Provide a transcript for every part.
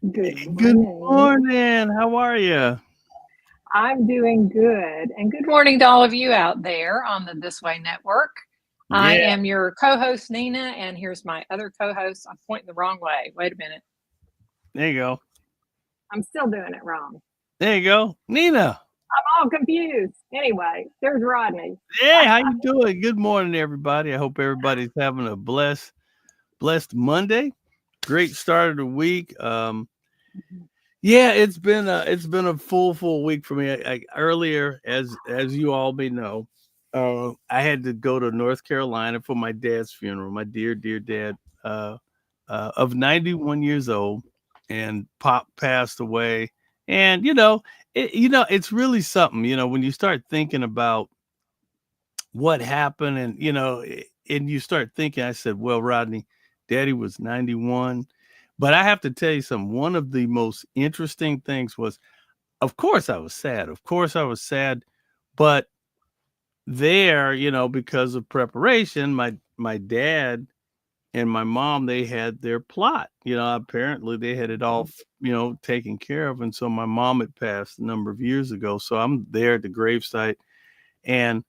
Good Good morning. morning. How are you? I'm doing good. And good morning to all of you out there on the This Way Network. I Yeah, am your co host, Nina, and here's my other co host. I'm pointing the wrong way. Wait a minute. there you go. I'm still doing it wrong. There you go. Nina. I'm all confused. Anyway, there's Rodney. Hey, how you doing? Good morning, everybody. I hope everybody's having a blessed Monday. Great start of the week. Yeah, it's been a full week for me. Earlier, as you all may know, I had to go to North Carolina for my dad's funeral. My dear dad, uh, of 91 years old, and Pop passed away. And it's really something. When you start thinking about what happened, and and you start thinking, I said, well, Rodney, Daddy was 91. But I have to tell you something. One of the most interesting things was, of course, I was sad. Of course, I was sad. But there, because of preparation, my dad and my mom, they had their plot. Apparently they had it all, taken care of. And so my mom had passed a number of years ago. So I'm there at the gravesite, and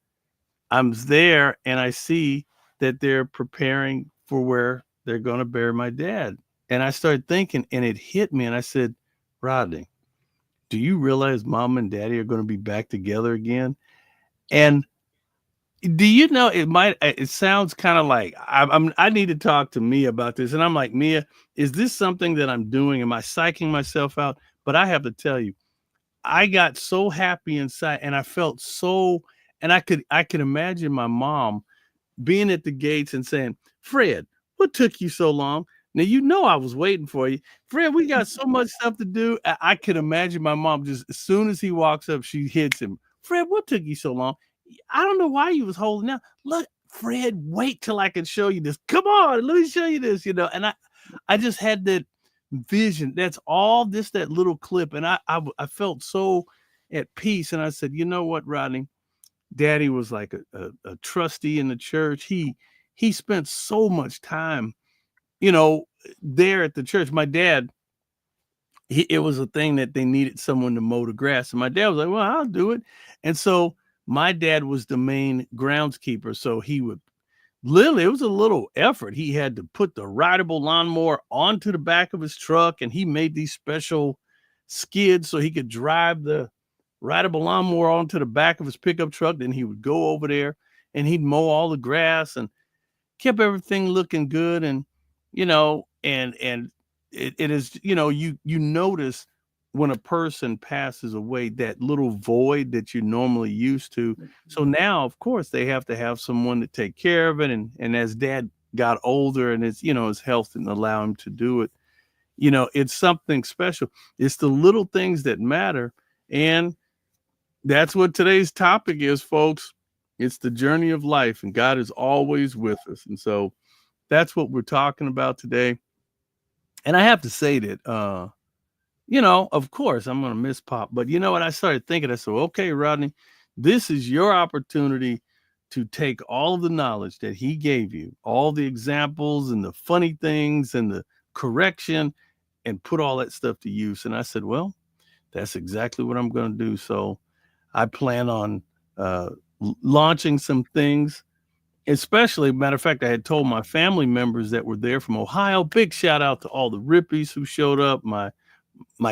I'm there, and I see that they're preparing for where they're going to bury my dad. And I started thinking, and it hit me, and I said, Rodney, do you realize mom and daddy are going to be back together again? And do you know, it sounds kind of like I need to talk to Mia about this. And I'm like, Mia, is this something that I'm doing? Am I psyching myself out? But I have to tell you, I got so happy inside, and I felt so, and I could imagine my mom being at the gates and saying, Fred, what took you so long? Now, I was waiting for you. Fred, we got so much stuff to do. I could imagine my mom, just as soon as he walks up, she hits him. Fred, what took you so long? I don't know why you was holding out. Look, Fred, wait till I can show you this. Come on, let me show you this, And I just had that vision. That's all, just that little clip. And I felt so at peace. And I said, you know what, Rodney? Daddy was like a trustee in the church. He spent so much time, you know, there at the church. My dad, it was a thing that they needed someone to mow the grass. And my dad was like, well, I'll do it. And so my dad was the main groundskeeper. So he would literally, it was a little effort. He had to put the rideable lawnmower onto the back of his truck, and he made these special skids so he could drive the rideable lawnmower onto the back of his pickup truck. Then he would go over there and he'd mow all the grass and kept everything looking good. And and it is, you notice when a person passes away, that little void that you're normally used to. So now, of course, they have to have someone to take care of it. And as dad got older, and his health didn't allow him to do it, it's something special. It's the little things that matter. And that's what today's topic is, folks. It's the journey of life, and God is always with us. And so that's what we're talking about today. And I have to say that, of course, I'm going to miss Pop. But you know what? I started thinking, I said, okay, Rodney, this is your opportunity to take all of the knowledge that he gave you, all the examples and the funny things and the correction, and put all that stuff to use. And I said, well, that's exactly what I'm going to do. So I plan on uh, launching some things. Especially, matter of fact, I had told my family members that were there from Ohio. Big shout out to all the Rippies who showed up. My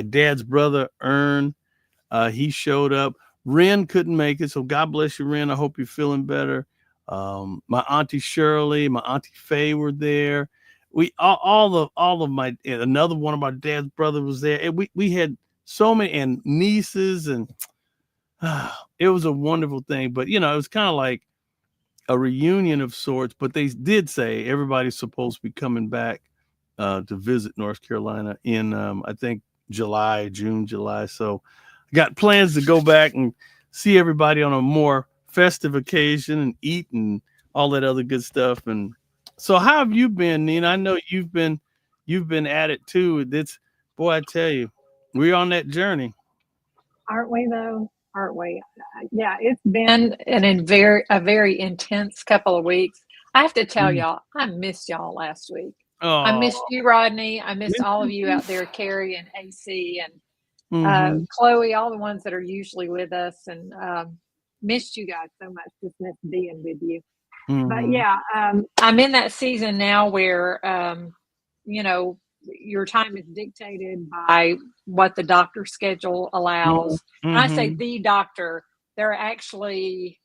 dad's brother Ern, he showed up. Ren couldn't make it, so God bless you, Ren. I hope you're feeling better. My auntie Shirley, my auntie Faye were there. We all of my, another one of my dad's brother was there. And we had so many, and nieces, and it was a wonderful thing. But it was kind of like a reunion of sorts. But they did say everybody's supposed to be coming back to visit North Carolina in, I think, June, July. So I got plans to go back and see everybody on a more festive occasion and eat and all that other good stuff. And so, how have you been, Nina? I know you've been at it too. It's, boy, I tell you, we're on that journey. Aren't we, though? Aren't we? Yeah, it's been a very intense couple of weeks. I have to tell Mm. y'all, I missed y'all last week. I missed Oh, you, Rodney. I missed miss all of you you too. out there, Carrie and AC and Mm-hmm. Chloe, all the ones that are usually with us, and missed you guys so much. Just missed being with you. But Mm-hmm. yeah, I'm in that season now where you know, your time is dictated by what the doctor's schedule allows. And I say Mm-hmm. the doctor, there are actually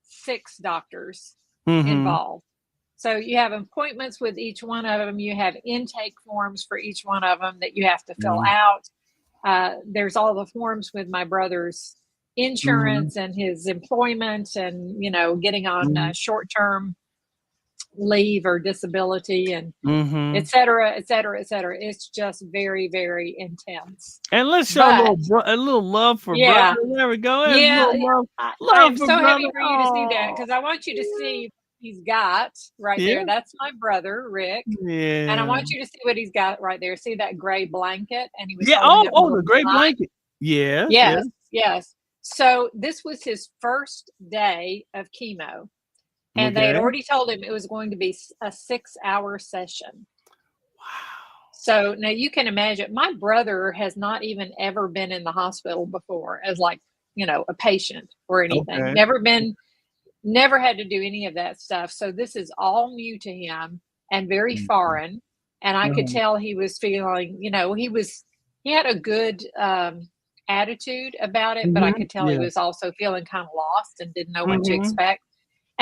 6 doctors Mm-hmm. involved. So you have appointments with each one of them. You have intake forms for each one of them that you have to fill out. There's all the forms with my brother's Mm-hmm. insurance and his employment and, getting on Mm-hmm. short-term leave or disability and Mm-hmm. et cetera, et cetera, et cetera. It's just very, very intense. And let's show But a little love for brother. yeah, There we go. There's a yeah, little love, I love am for so brother. happy for you to see that Oh, because I want you to see what he's got right yeah, there. That's my brother, Rick. And I yeah, want you to see what he's got right there. See that gray blanket? And he was yeah. holding Oh, up a oh, little the great sign. blanket. Yes, yes. Yes, yes. So this was his first day of chemo. And they had Okay. already told him it was going to be a 6-hour session. Wow. So now you can imagine my brother has not even ever been in the hospital before as like, a patient or anything. Okay. Never had to do any of that stuff. So this is all new to him and very Mhm. foreign. And I could Uh-huh. tell he was feeling, he had a good attitude about it, but I Mhm. could tell he Yeah. was also feeling kind of lost and didn't know what to Mhm. expect.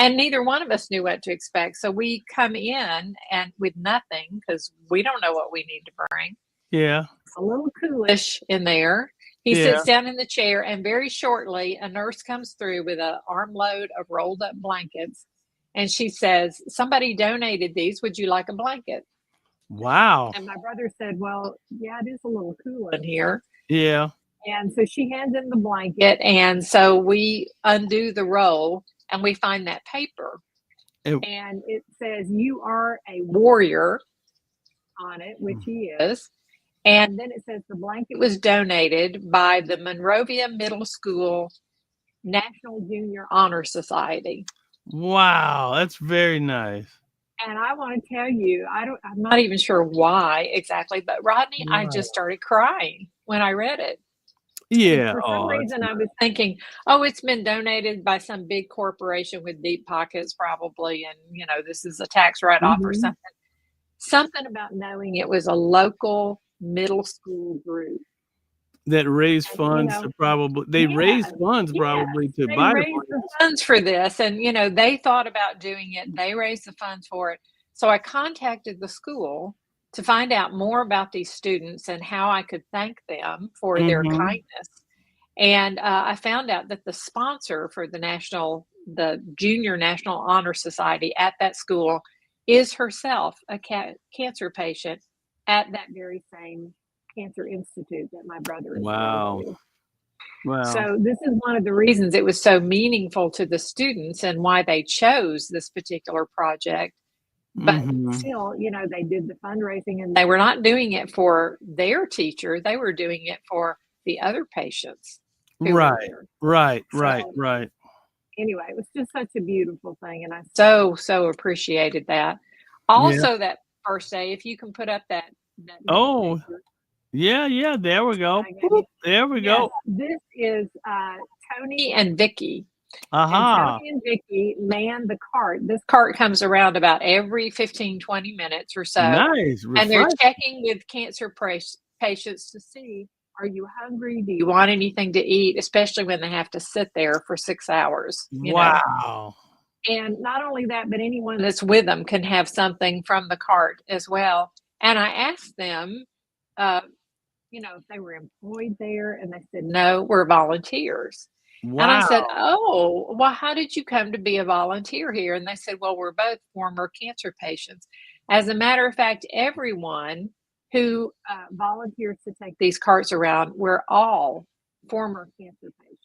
And neither one of us knew what to expect. So we come in and with nothing because we don't know what we need to bring. Yeah. It's a little coolish in there. He Yeah. sits down in the chair, and very shortly, a nurse comes through with an armload of rolled up blankets. And she says, "Somebody donated these. Would you like a blanket?" Wow. And my brother said, "Well, yeah, it is a little cool in here." Yeah. And so she hands him the blanket. And so we undo the roll and we find that paper. It, And it says, "You are a warrior" on it, which he is. And then it says the blanket was donated by the Monrovia Middle School National Junior Honor Society. wow. That's very nice. And I want to tell you, I'm not even sure why exactly, but Rodney, I just Wow. started crying when I read it. And Yeah. for some Oh, it's reason, I was thinking, oh, it's been donated by some big corporation with deep pockets, probably. And, this is a tax write off or mhm. something. Something about knowing it was a local middle school group. That raise And, funds to probably yes, yes, probably to they buy the raised the blankets. funds for this. And, they thought about doing it. They raised the funds for it. So I contacted the school to find out more about these students and how I could thank them for their Mhm. kindness. And I found out that the sponsor for the Junior National Honor Society at that school is herself a cancer patient at that very same cancer institute that my brother is going Wow. to. Wow. So this is one of the reasons it was so meaningful to the students and why they chose this particular project. But Mhm. still, they did the fundraising and they were not doing it for their teacher. They were doing it for the other patients who were Right. there. Right. So Right. Right. anyway, it was just such a beautiful thing. And I so appreciated that. Yeah. Also, that first day, if you can put up that next Oh, picture yeah, yeah, there we that go. I gave you. Boop, there we Yes, go. this is Tony and Vicky. And Aha. Tony and Vicky man the cart. This cart comes around about every 15, 20 minutes or so. Nice. And they're Refresh. checking with cancer patients to see, are you hungry? Do you want anything to eat? Especially when they have to sit there for 6 hours. Wow. And not only that, but anyone that's with them can have something from the cart as well. And I asked them, uh, if they were employed there, and they said, no, we're volunteers. And I said, Wow. oh, well, how did you come to be a volunteer here? And they said, well, we're both former cancer patients. As a matter of fact, everyone who volunteers to take these carts around, we're all former cancer patients.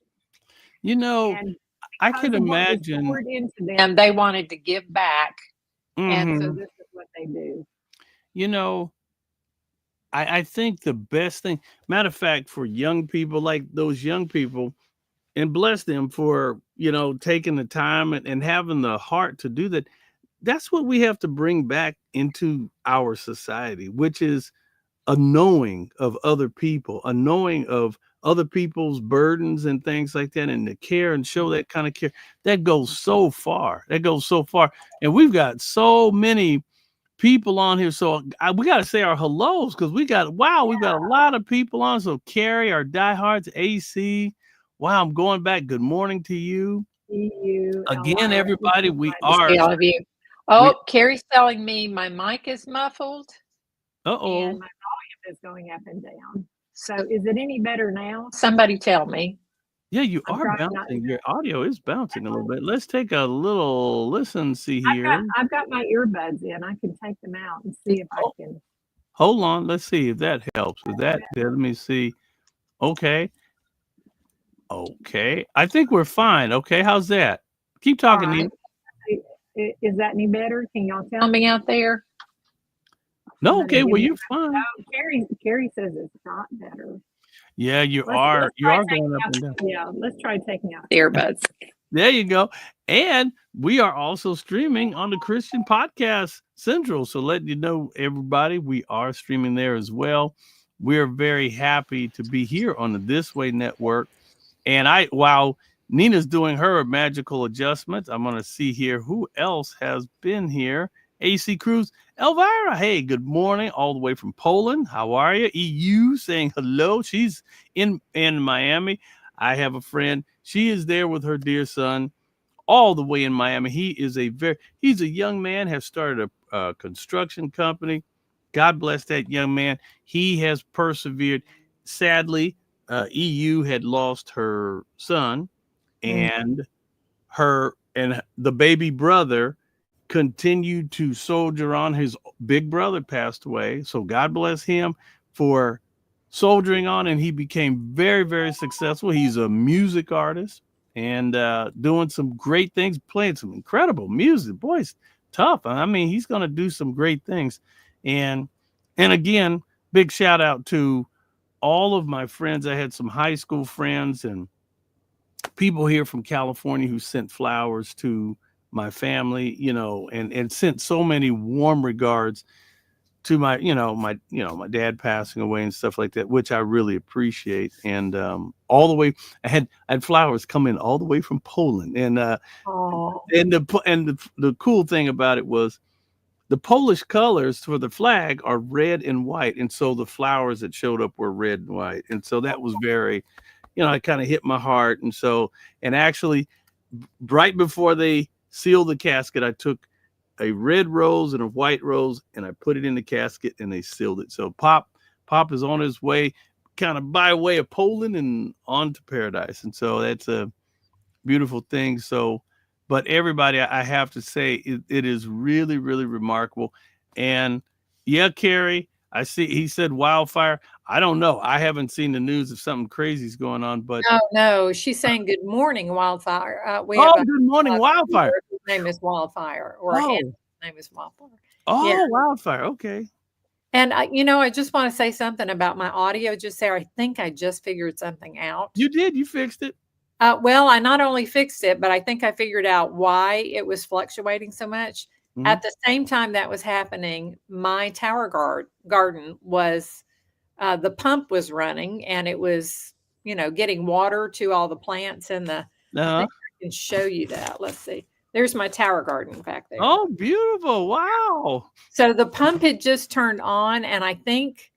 You know, And I because could of what was imagine. poured into them, they wanted to give back. And so Mhm. this is what they do. You know, I think the best thing, matter of fact, for young people, like those young people, and bless them for, taking the time and having the heart to do that. that's what we have to bring back into our society, which is a knowing of other people, a knowing of other people's burdens and things like that, and the care, and show that kind of care. That goes so far. That goes so far. And we've got so many people on here. So we got to say our hellos, because we've got a lot of people on. So Carrie, our diehards, AC. Wow, I'm going back. Good morning to you. See you, Again, Elvira. everybody, we Nice to are. see all of you. Oh, Carrie's telling me my mic is muffled Uh-oh. and my volume is going up and down. So is it any better now? Somebody tell me. Yeah, you I'm are trying not bouncing. Your audio is bouncing a little bit. Let's take a little listen, see here. I've got my earbuds in. I can take them out and see if I can. Hold on. Let's see if that helps. With that, let me see. Okay. Okay. I think we're fine. Okay. How's that? Keep talking, All Nina. right. Is that any better? Can y'all tell Tell me? me out there. No, okay. Well, you're fine. Oh, Carrie says it's not better. Yeah, you Let's are. You try are taking going up out- and down. Yeah, let's try taking out. The earbuds. There you go. And we are also streaming on the Christian Podcast Central. So letting you know, everybody, we are streaming there as well. We're very happy to be here on the This Way Network. And while Nina's doing her magical adjustments, I'm going to see here who else has been here. AC Cruz, Elvira. Hey, good morning, all the way from Poland. How are you? EU saying hello. She's in Miami. I have a friend. She is there with her dear son, all the way in Miami. He's a young man, has started a construction company. God bless that young man. He has persevered. Sadly, EU had lost her son, and the baby brother continued to soldier on. His big brother passed away, so God bless him for soldiering on, and he became very, very successful. He's a music artist and doing some great things, playing some incredible music. Boy, it's tough. I mean, he's going to do some great things. And again, big shout out to all of my friends. I had some high school friends and people here from California who sent flowers to my family, and sent so many warm regards to my dad passing away and stuff like that, which I really appreciate. And all the way, I had flowers come in all the way from Poland. And the cool thing about it was the Polish colors for the flag are red and white, and so the flowers that showed up were red and white, and so that was very, it kind of hit my heart. And actually, right before they sealed the casket, I took a red rose and a white rose, and I put it in the casket, and they sealed it. So Pop is on his way, kind of by way of Poland and on to paradise. And so that's a beautiful thing. So, but everybody, I have to say, it is really, really remarkable. And yeah, Carrie, I see he said wildfire. I don't know. I haven't seen the news if something crazy is going on, but no, she's saying good morning, wildfire. good morning, wildfire. His name is Wildfire, or his name is Wildfire. Oh, Yeah. wildfire. Okay. And I just want to say something about my audio just there. I think I just figured something out. You did. You fixed it. Well, I not only fixed it, but I think I figured out why it was fluctuating so much. Mhm. At the same time that was happening, my tower garden was, the pump was running, and it was, getting water to all the plants in the. I think I can show you that. Let's see. There's my tower garden back there. Oh, beautiful. Wow. So the pump had just turned on, and I think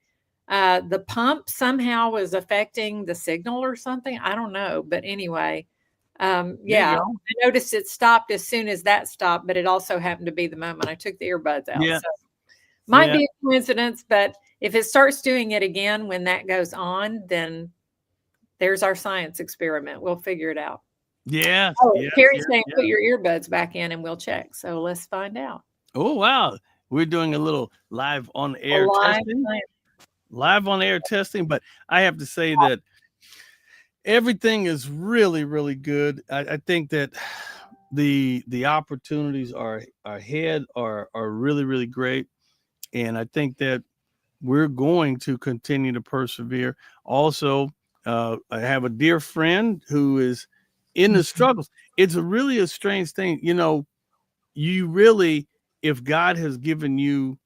the pump somehow was affecting the signal or something. I don't know. But anyway, I noticed it stopped as soon as that stopped, but it also happened to be the moment I took the earbuds out. Yeah. So might be a coincidence, but if it starts doing it again when that goes on, then there's our science experiment. We'll figure it out. Yes. Carrie's saying put your earbuds back in and we'll check. So let's find out. Oh, wow. We're doing a little live on air testing. Live on air testing. But I have to say that everything is really, really good. I think that the opportunities are ahead are really, really great. And I think that we're going to continue to persevere. Also, I have a dear friend who is in the struggles. It's really a strange thing. You really if God has given you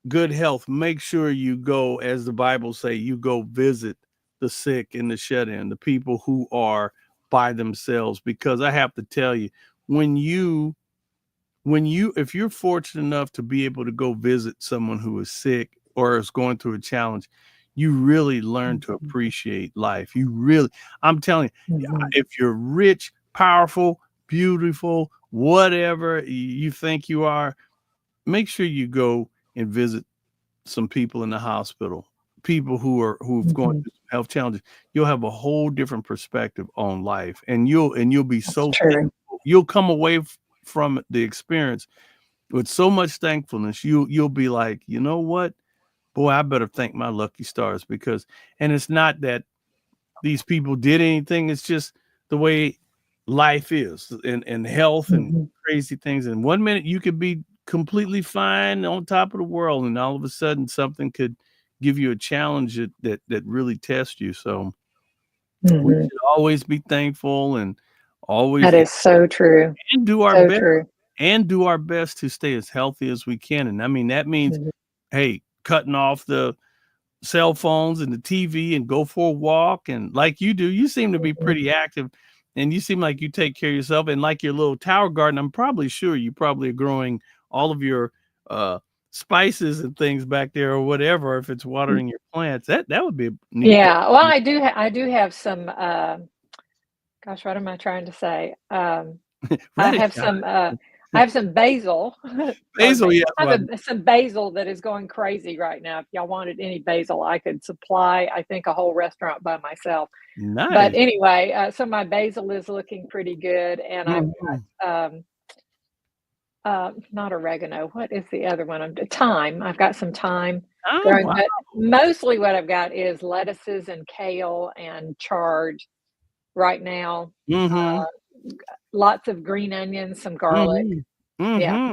good health, make sure you go, as the Bible say, you go visit the sick and the shut-in, the people who are by themselves. Because I have to tell you, if you're fortunate enough to be able to go visit someone who is sick or is going through a challenge, you really learn to appreciate life. I'm telling you, if you're rich, powerful, beautiful, whatever you think you are, make sure you go and visit some people in the hospital, people who've gone through some health challenges. You'll have a whole different perspective on life, and you'll be so thankful. You'll come away from the experience with so much thankfulness. You'll be like, you know what, boy, I better thank my lucky stars. Because, and it's not that these people did anything, it's just the way life is, and health and crazy things. And 1 minute you could be completely fine on top of the world, and all of a sudden something could give you a challenge that really tests you. So we should always be thankful, and always That is so true. and do our So best true. and do our best to stay as healthy as we can. And I mean, that means, hey, cutting off the cell phones and the TV and go for a walk. And like you do, you seem to be pretty active, and you seem like you take care of yourself. And like your little tower garden, I'm probably sure you probably are growing all of your spices and things back there, or whatever. If it's watering your plants, that would be a neat. Yeah. Well, I do have some, gosh, what am I trying to say? I have some basil. Basil, yeah. I have some basil that is going crazy right now. If y'all wanted any basil, I could supply, I think, a whole restaurant by myself. Nice. But anyway, so my basil is looking pretty good, and I've got not oregano. What is the other one? Thyme. I've got some thyme growing, but mostly what I've got is lettuces and kale and chard right now. Lots of green onions, some garlic. Yeah.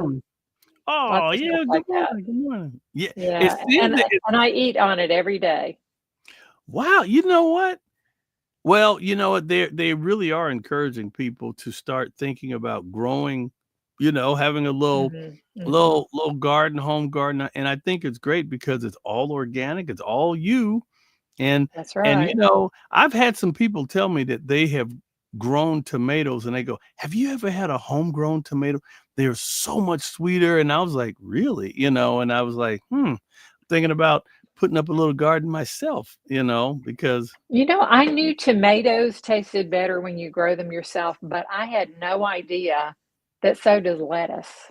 Oh, yeah. Like good morning. Yeah. Yeah. And I eat on it every day. Wow. You know what? Well, you know what? They really are encouraging people to start thinking about growing, having a little garden, home garden. And I think it's great because it's all organic. It's all you. And that's right. And I've had some people tell me that they have grown tomatoes, and they go, have you ever had a homegrown tomato? They're so much sweeter. And I was like, really? And I was like, thinking about putting up a little garden myself, because I knew tomatoes tasted better when you grow them yourself, but I had no idea that so does lettuce.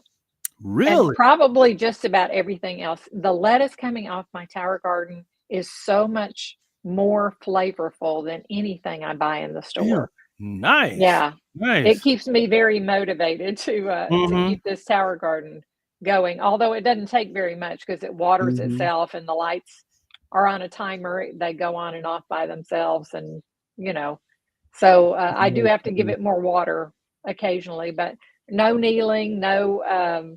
Really? And probably just about everything else. The lettuce coming off my tower garden is so much more flavorful than anything I buy in the store. Yeah. Nice. Yeah. Nice. It keeps me very motivated to keep this tower garden going, although it doesn't take very much because it waters itself, and the lights are on a timer. They go on and off by themselves, and so I do have to give it more water occasionally, but no kneeling, no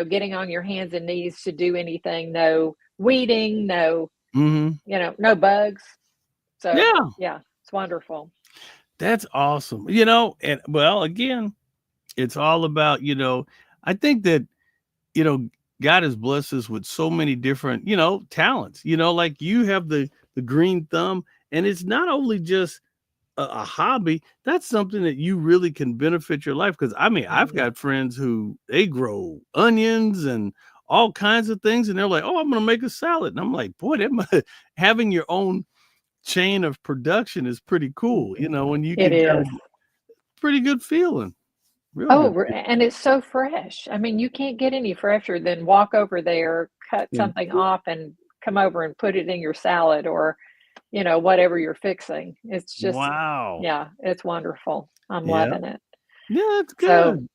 getting on your hands and knees to do anything, no weeding, no no bugs. So yeah, it's wonderful. That's awesome. And well, again, it's all about, I think that, God has blessed us with so many different, talents, like you have the green thumb, and it's not only just a hobby, that's something that you really can benefit your life. Because I mean, I've got friends who they grow onions and all kinds of things, and they're like, oh, I'm going to make a salad. And I'm like, boy, having your own chain of production is pretty cool, when you can It is. Pretty good feeling. Really good. And it's so fresh. I mean, you can't get any fresher than walk over there, cut something off, and come over and put it in your salad, or whatever you're fixing. It's just, wow. Yeah, it's wonderful. I'm loving it. Yeah, it's good. So,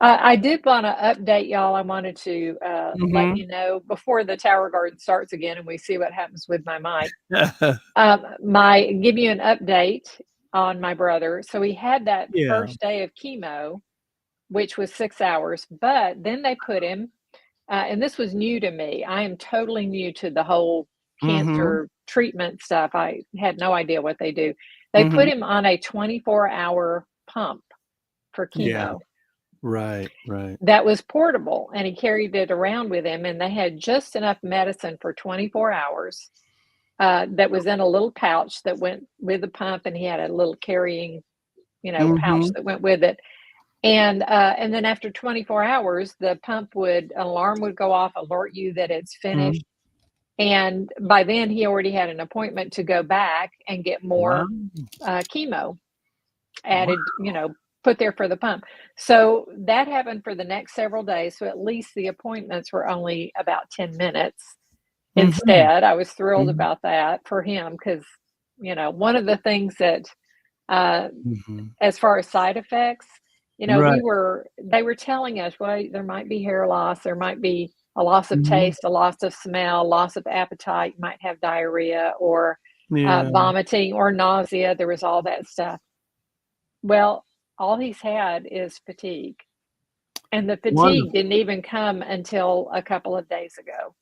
I did want to update y'all. I wanted to let you know before the tower garden starts again, and we see what happens with my mic. Give you an update on my brother. So he had that first day of chemo, which was 6 hours, but then they put him, and this was new to me. I am totally new to the whole cancer treatment stuff. I had no idea what they do. They put him on a 24-hour pump for chemo. Right. Right. that was portable, and he carried it around with him, and they had just enough medicine for 24 hours, that was in a little pouch that went with the pump, and he had a little carrying, pouch Mm-hmm. that went with it. And then after 24 hours, the alarm would go off, alert you that it's Mm-hmm. finished. And by then, he already had an appointment to go back and get Wow. more chemo added, put there for the pump. So that happened for the next several days. So at least the appointments were only about 10 minutes Mm-hmm. instead. I was thrilled Mm-hmm. about that for him because, one of the things that, Mm-hmm. as far as side effects, Right. they were telling us, well, there might be hair loss, there might be a loss of Mm-hmm. taste, a loss of smell, loss of appetite, you might have diarrhea or Yeah. vomiting or nausea. There was all that stuff. Well, all he's had is fatigue, and the fatigue Wonderful. didn't even come until a couple of days ago.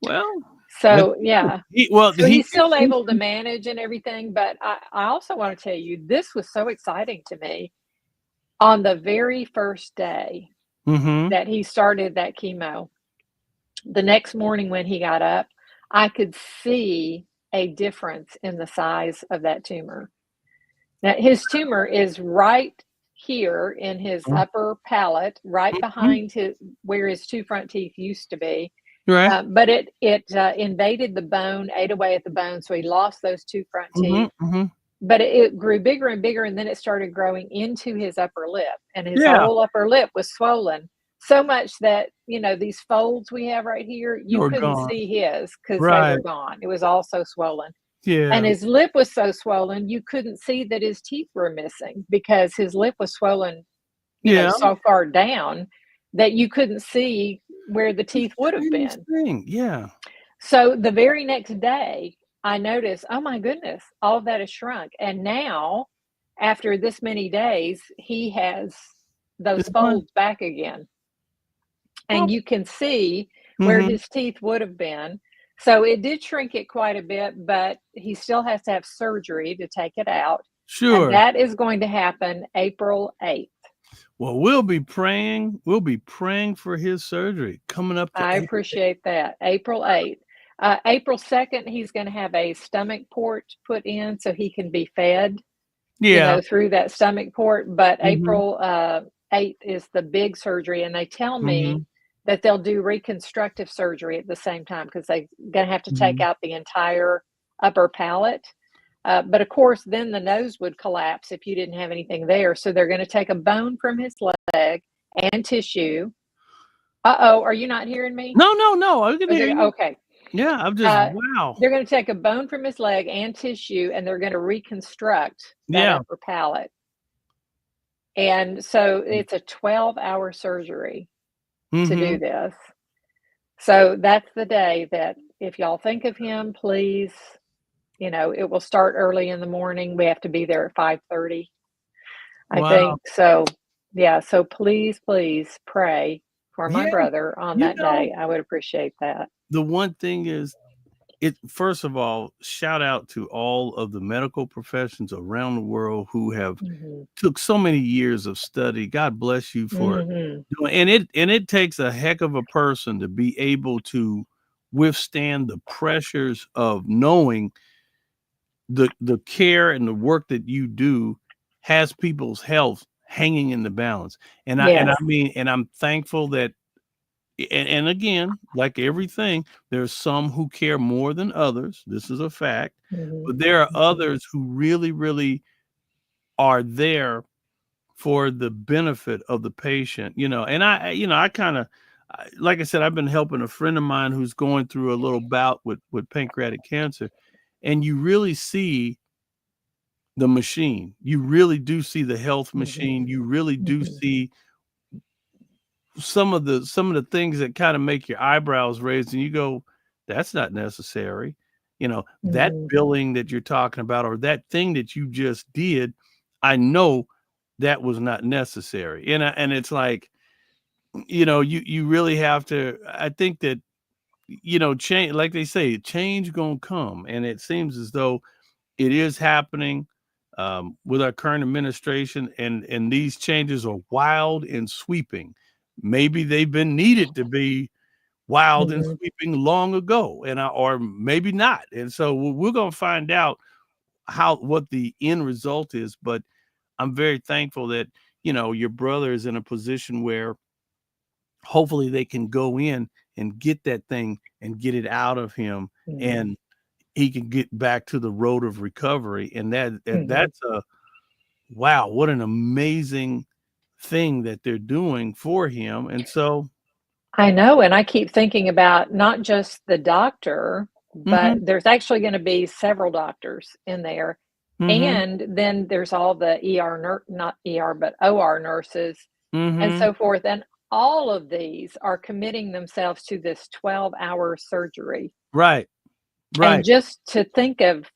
Well, that's So, good. yeah. Well, So he. he's still able to manage and everything, but I also want to tell you, this was so exciting to me. On the very first day Mm-hmm. that he started that chemo, the next morning when he got up, I could see a difference in the size of that tumor. Now, his tumor is right here in his upper palate, right behind where his two front teeth used to be. Right. But it invaded the bone, ate away at the bone, so he lost those two front Mm-hmm. teeth. Mm-hmm. But it grew bigger and bigger, and then it started growing into his upper lip, and his Yeah. whole upper lip was swollen so much that these folds we have right here, you You're couldn't gone. see his because they Right. were gone. It was all so swollen. And Yeah. his lip was so swollen, you couldn't see that his teeth were missing because his lip was swollen, Yeah. so far down that you couldn't see where the It's teeth the would have strangest been. thing. Yeah. So the very next day, I noticed, oh my goodness, all of that has shrunk. And now, after this many days, he has those It's fun. folds back again. Well. And you can see where Mm-hmm. his teeth would have been. So it did shrink it quite a bit, but he still has to have surgery to take it out. And Sure. that is going to happen April 8th. Well, we'll be praying. We'll be praying for his surgery coming up to I April. appreciate that. April 8th. April 2nd, he's going to have a stomach port put in so he can be fed, Yeah. through that stomach port. But Mm-hmm. April 8th is the big surgery. And they tell me Mm-hmm. that they'll do reconstructive surgery at the same time because they're going to have to take Mm-hmm. out the entire upper palate. But of course, then the nose would collapse if you didn't have anything there. So they're going to take a bone from his leg and tissue. Uh-oh, are you not hearing me? No. I can hear you. Okay. Yeah. I'm just wow. They're going to take a bone from his leg and tissue, and they're going to reconstruct that Yeah. upper palate. And so it's a 12-hour surgery to Mm-hmm. do this. So that's the day that if y'all think of him, please, it will start early in the morning. We have to be there at 5:30, I Wow. think. So, yeah. So please pray for my Yeah. brother on You that know, day. I would appreciate that. the one thing is, first of all, shout out to all of the medical professions around the world who have Mhm. took so many years of study. God bless you for Mhm. doing, and it takes a heck of a person to be able to withstand the pressures of knowing the care and the work that you do has people's health hanging in the balance. And I Yes. mean, and I'm thankful that, and again, like everything, there's some who care more than others. This is a fact. Mhm. But there are Mhm. others who really, really are there for the benefit of the patient, and I kind of, like I said, I've been helping a friend of mine who's going through a little bout with pancreatic cancer, and you really see the machine. You really do see the health machine. Mhm. You really do Mhm. see some of the things that kind of make your eyebrows raise, and you go, that's not necessary. That Mhm. billing that you're talking about, or that thing that you just did, I know that was not necessary. And it's like, you really have to, I think that, change, like they say, change gonna come. And it seems as though it is happening. with our current administration, and these changes are wild and sweeping. Maybe they've been needed to be wild and sweeping long ago, or maybe not. And so we're going to find out what the end result is. But I'm very thankful that, your brother is in a position where hopefully they can go in and get that thing and get it out of him, and he can get back to the road of recovery. And that's wow, what an amazing thing that they're doing for him. And so I know, and I keep thinking about not just the doctor, but there's actually going to be several doctors in there. And then there's all the not ER, but OR nurses and so forth. And all of these are committing themselves to this 12-hour surgery. Right. And just to think of,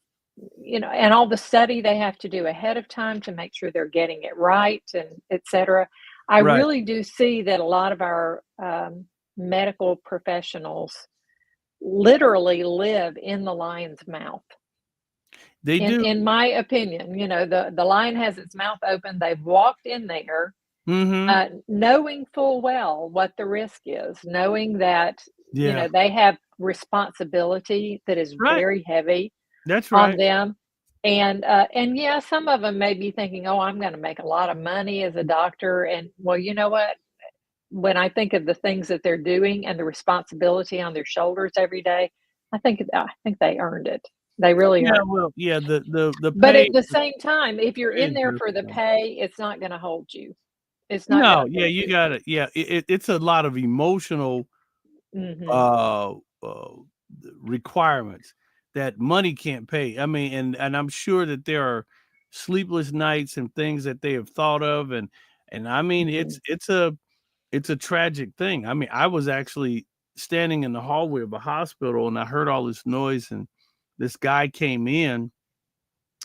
and all the study they have to do ahead of time to make sure they're getting it right, and et cetera. I really do see that a lot of our medical professionals literally live in the lion's mouth. They do. In my opinion, the lion has its mouth open. They've walked in there knowing full well what the risk is, knowing that, they have responsibility that is very heavy on them. And yeah, some of them may be thinking, oh, I'm going to make a lot of money as a doctor. And well, you know what? When I think of the things that they're doing and the responsibility on their shoulders every day, I think they earned it. They really are. Well, yeah, the But pay, at the same time, if you're in there for the pay, it's not going to hold you. It's not. No, yeah, you got it. Yeah, it's a lot of emotional requirements that money can't pay. I mean, and I'm sure that there are sleepless nights and things that they have thought of, and I mean, it's a tragic thing. I mean, I was actually standing in the hallway of a hospital, and I heard all this noise, and this guy came in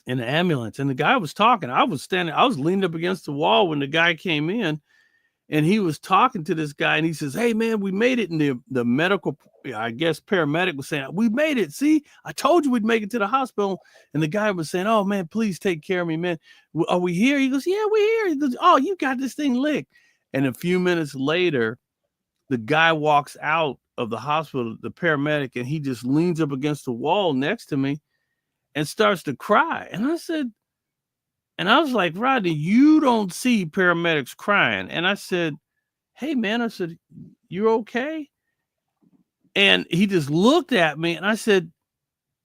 the ambulance, and the guy was talking. I was leaned up against the wall when the guy came in, and he was talking to this guy, and he says, "Hey man, we made it." And the medical, I guess paramedic was saying, "We made it. See, I told you we'd make it to the hospital." And the guy was saying, "Oh man, please take care of me, man. Are we here?" He goes, "Yeah, we're here." He goes, "Oh, you got this thing licked." And a few minutes later, the guy walks out of the hospital, the paramedic, and he just leans up against the wall next to me and starts to cry. And I was like, "Rodney, you don't see paramedics crying." And I said, "Hey man," I said, "You okay?" And he just looked at me, and I said,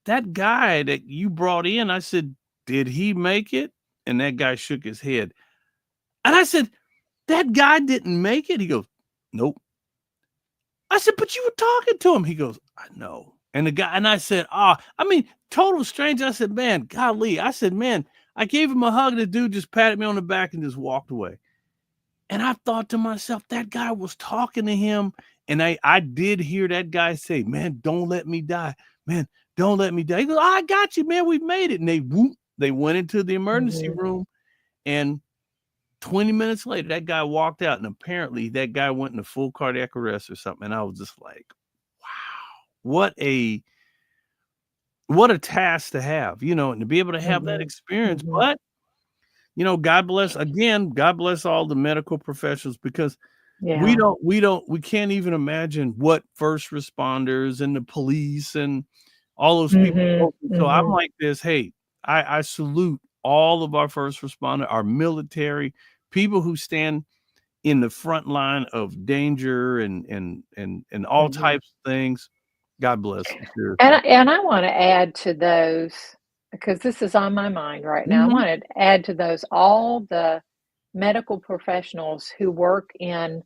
"That guy that you brought in," I said, "did he make it?" And that guy shook his head. And I said, "That guy didn't make it?" He goes, "Nope." I said, "But you were talking to him." He goes, "I know." And I said, I mean, total stranger. I said, "Man, golly." I said, "Man," I gave him a hug. The dude just patted me on the back and just walked away. And I thought to myself, that guy was talking to him. And I did hear that guy say, "Man, don't let me die. Man, don't let me die." He goes, "I got you, man. We've made it." And they went into the emergency room, and 20 minutes later, that guy walked out, and apparently that guy went into full cardiac arrest or something. And I was just like, wow, what a task to have, and to be able to have that experience. But, God bless all the medical professionals, because we can't even imagine what first responders and the police and all those people. So I'm like this, hey, I salute all of our first responders, our military, people who stand in the front line of danger and all types of things. God bless them. And I want to add to those, because this is on my mind right now. I want to add to those all the medical professionals who work in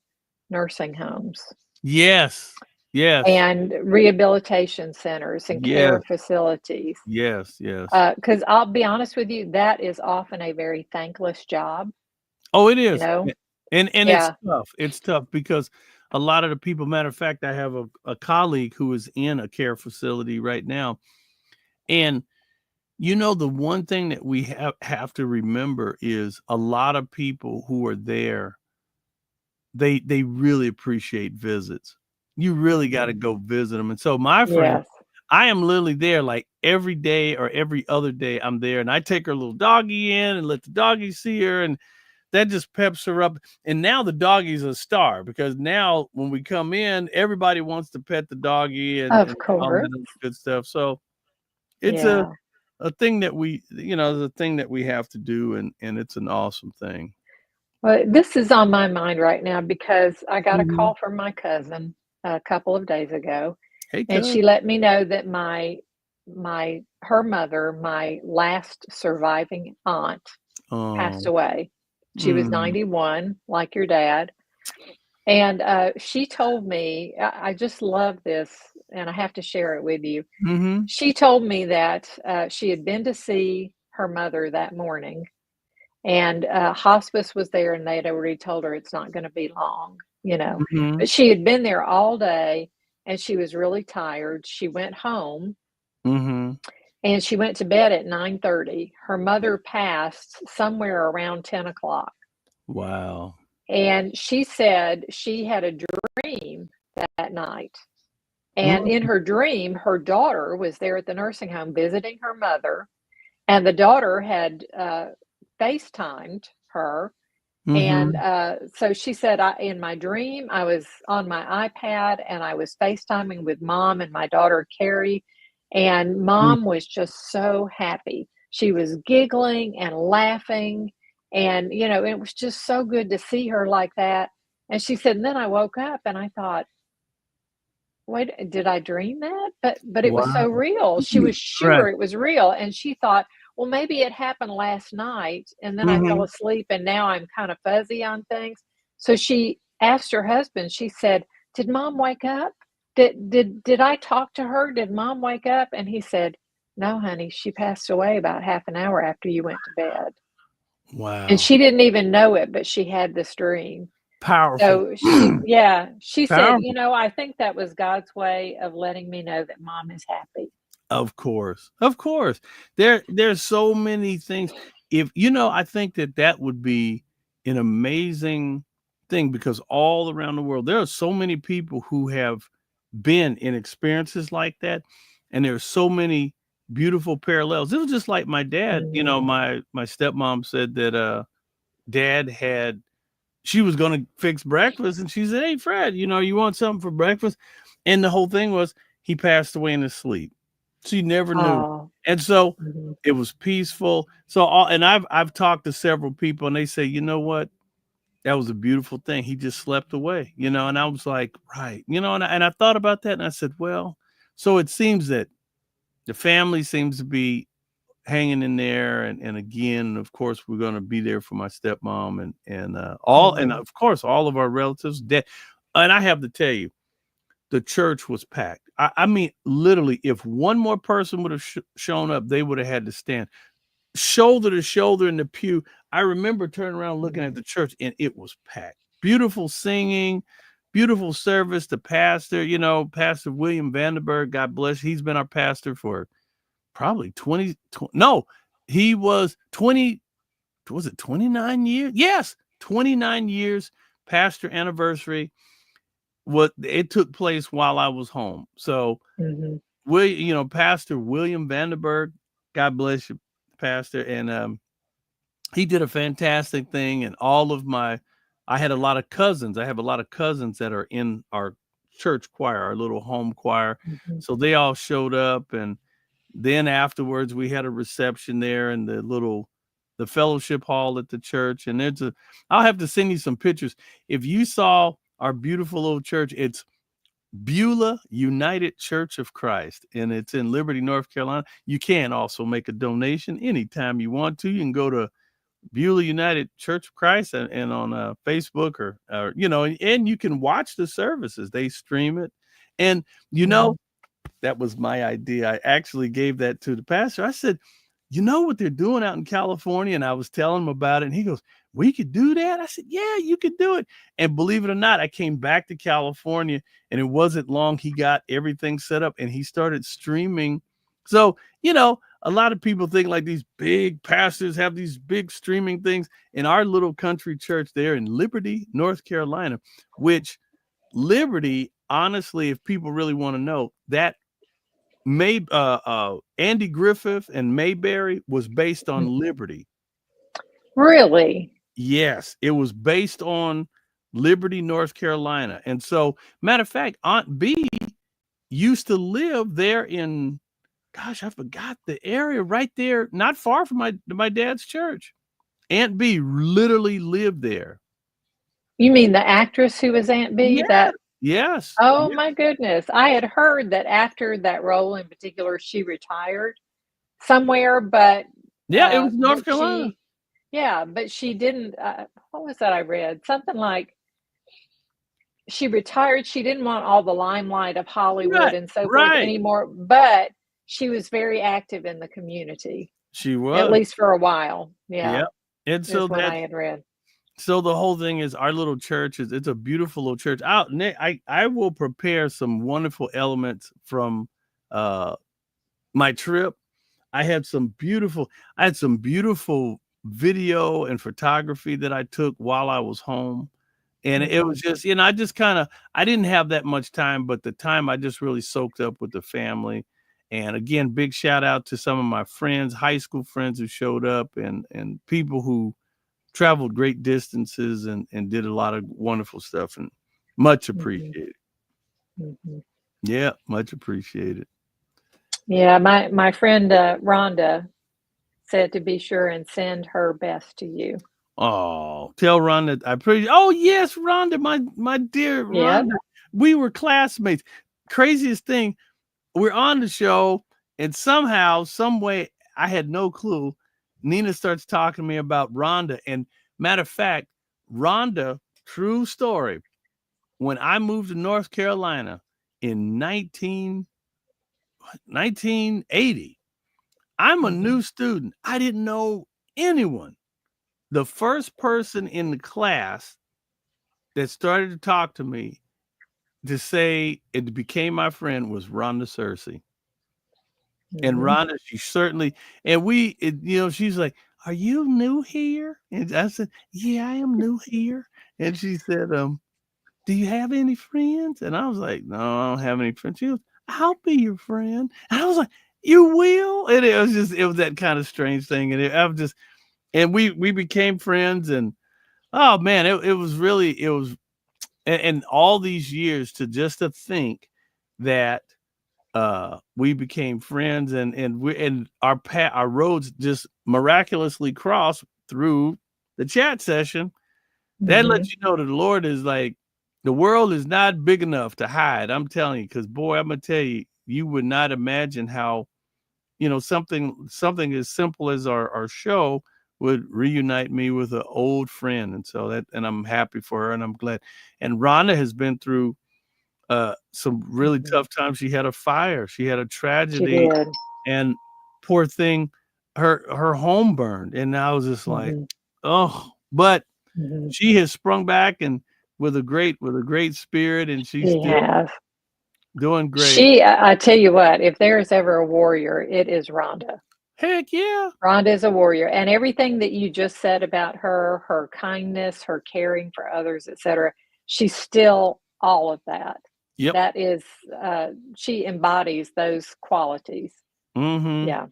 nursing homes. Yes. And rehabilitation centers and care facilities. Yes. Because I'll be honest with you, that is often a very thankless job. Oh, it is. And Yeah. it's tough. It's tough because a lot of the people, matter of fact, I have a colleague who is in a care facility right now. And the one thing that we have to remember is a lot of people who are there, they really appreciate visits. You really got to go visit them. And so my friend, I am literally there like every day or every other day. I'm there, and I take her little doggy in and let the doggy see her, and that just peps her up. And now the doggy's a star, because now when we come in, everybody wants to pet the doggy and Of all that course. other good stuff. So it's Yeah. a thing that we, the thing that we have to do, and it's an awesome thing. Well, this is on my mind right now because I got a Mhm. call from my cousin a couple of days ago, Hey, and cuz. she let me know that her mother, my last surviving aunt, passed Oh. away. She was Mm. 91, like your dad. And she told me, I just love this, and I have to share it with you. Mhm. She told me that she had been to see her mother that morning, and hospice was there, and they had already told her it's not going to be long, you know. Mhm. But she had been there all day, and she was really tired. She went home, Mhm. and she went to bed at 9:30. Her mother passed somewhere around 10 o'clock. Wow. And she said she had a dream that night. And Mm. in her dream, her daughter was there at the nursing home visiting her mother, and the daughter had FaceTimed her. And Mhm. so she said, in my dream, I was on my iPad and I was FaceTiming with mom and my daughter, Carrie. And Mm. mom was just so happy. She was giggling and laughing. And, it was just so good to see her like that. And she said, and then I woke up and I thought, wait, did I dream that? But it was so Wow. real. She was Right. sure it was real, and she thought, well, maybe it happened last night, and then I fell Mhm. asleep, and now I'm kind of fuzzy on things. So she asked her husband. She said, "Did Mom wake up? Did I talk to her? Did Mom wake up?" And he said, "No, honey, she passed away about half an hour after you went to bed." And Wow. she didn't even know it, but she had this dream. Powerful. So she said, Powerful. I think that was God's way of letting me know that mom is happy. Of course. Of course. There's so many things. If I think that would be an amazing thing, because all around the world there are so many people who have been in experiences like that, and there's so many beautiful parallels. It was just like my dad, Mhm. my stepmom said that dad had she was going to fix breakfast, and she said, "Hey Fred, you want something for breakfast?" And the whole thing was he passed away in his sleep. She never knew. Oh. And so Mhm. it was peaceful. So and I've talked to several people, and they say, "You know what? That was a beautiful thing. He just slept away." And I was like, "Right." And I thought about that, and I said, "Well, so it seems that the family seems to be hanging in there, and again, of course, we're going to be there for my stepmom, and Mhm. of course all of our relatives dead." And I have to tell you, the church was packed. I mean, literally, if one more person would have shown up, they would have had to stand shoulder to shoulder in the pew. I remember turning around looking at Mhm. the church, and it was packed. Beautiful singing, beautiful service. The pastor, Pastor William Vandenberg, God bless, he's been our pastor for probably 20, no, he was 20, was it 29 years? Yes, 29 years, pastor anniversary. What it took place while I was home. So, Mhm. Pastor William Vandenberg, God bless you, Pastor. And he did a fantastic thing. And I had a lot of cousins. I have a lot of cousins that are in our church choir, our little home choir. Mhm. So they all showed up, and then afterwards, we had a reception there in the fellowship hall at the church. And I'll have to send you some pictures. If you saw our beautiful little church, it's Beulah United Church of Christ, and it's in Liberty, North Carolina. You can also make a donation anytime you want to. You can go to Beulah United Church of Christ and on Facebook, or and you can watch the services. They stream it. And Mhm. that was my idea. I actually gave that to the pastor. I said, "You know what they're doing out in California?" And I was telling him about it. And he goes, "We could do that?" I said, "Yeah, you could do it." And believe it or not, I came back to California, and it wasn't long. He got everything set up, and he started streaming. So, a lot of people think like these big pastors have these big streaming things. In our little country church there in Liberty, North Carolina, which Liberty, honestly, if people really want to know, that Andy Griffith and Mayberry was based on Liberty. Really? Yes, it was based on Liberty, North Carolina. And so, matter of fact, Aunt B used to live there in, gosh, I forgot the area right there, not far from my dad's church. Aunt B literally lived there. You mean the actress who was Aunt B? Yes. That Yes. Oh Yes. my goodness. I had heard that after that role in particular, she retired somewhere, but Yeah, it was but North Carolina. but she didn't. What was that I read? Something like she retired. She didn't want all the limelight of Hollywood Right. and so forth Right. anymore, but she was very active in the community, She at was. least for a while. Yeah, Yeah. And so is what I that had read. so the whole thing is our little church it's a beautiful little church. Nick, I will prepare some wonderful elements from my trip. I had some beautiful video and photography that I took while I was home. And it was just, I just I didn't have that much time, but the time I just really soaked up with the family. And again, big shout out to some of my friends, high school friends who showed up and people who traveled great distances and did a lot of wonderful stuff, and much appreciated. Mhm. Yeah, much appreciated. Yeah, my friend Rhonda said to be sure and send her best to you. Oh, tell Rhonda I appreciate. Oh yes, Rhonda, my dear Yep. Rhonda. We were classmates. Craziest thing, we're on the show, and somehow, some way, I had no clue. Nina starts talking to me about Rhonda, and matter of fact, Rhonda, true story. When I moved to North Carolina in 1980, I'm a new student. I didn't know anyone. The first person in the class that started to talk to me to say it became my friend was Rhonda Searcy. And Rhonda, she certainly, and she's like, "Are you new here?" And I said, "Yeah, I am new here." And she said, "Do you have any friends?" And I was like, "No, I don't have any friends." She goes, "I'll be your friend." And I was like, "You will?" And it was that kind of strange thing. And we became friends. And oh man, it was, and all these years to think that we became friends, and our roads just miraculously crossed through the chat session. That lets you know that the Lord is like, the world is not big enough to hide. I'm telling you, because boy, I'm gonna tell you, you would not imagine how, something as simple as our show would reunite me with an old friend. And I'm happy for her, and I'm glad. And Rhonda has been through some really tough times. She had a fire, she had a tragedy, She did. and poor thing, her home burned. And I was just like, oh, but she has sprung back and with a great spirit, and she's She still has. doing great. I tell you what, if there is ever a warrior, it is Rhonda. Heck yeah. Rhonda is a warrior, and everything that you just said about her, her kindness, her caring for others, etc., she's still all of that. Yep. That is, she embodies those qualities. Yeah.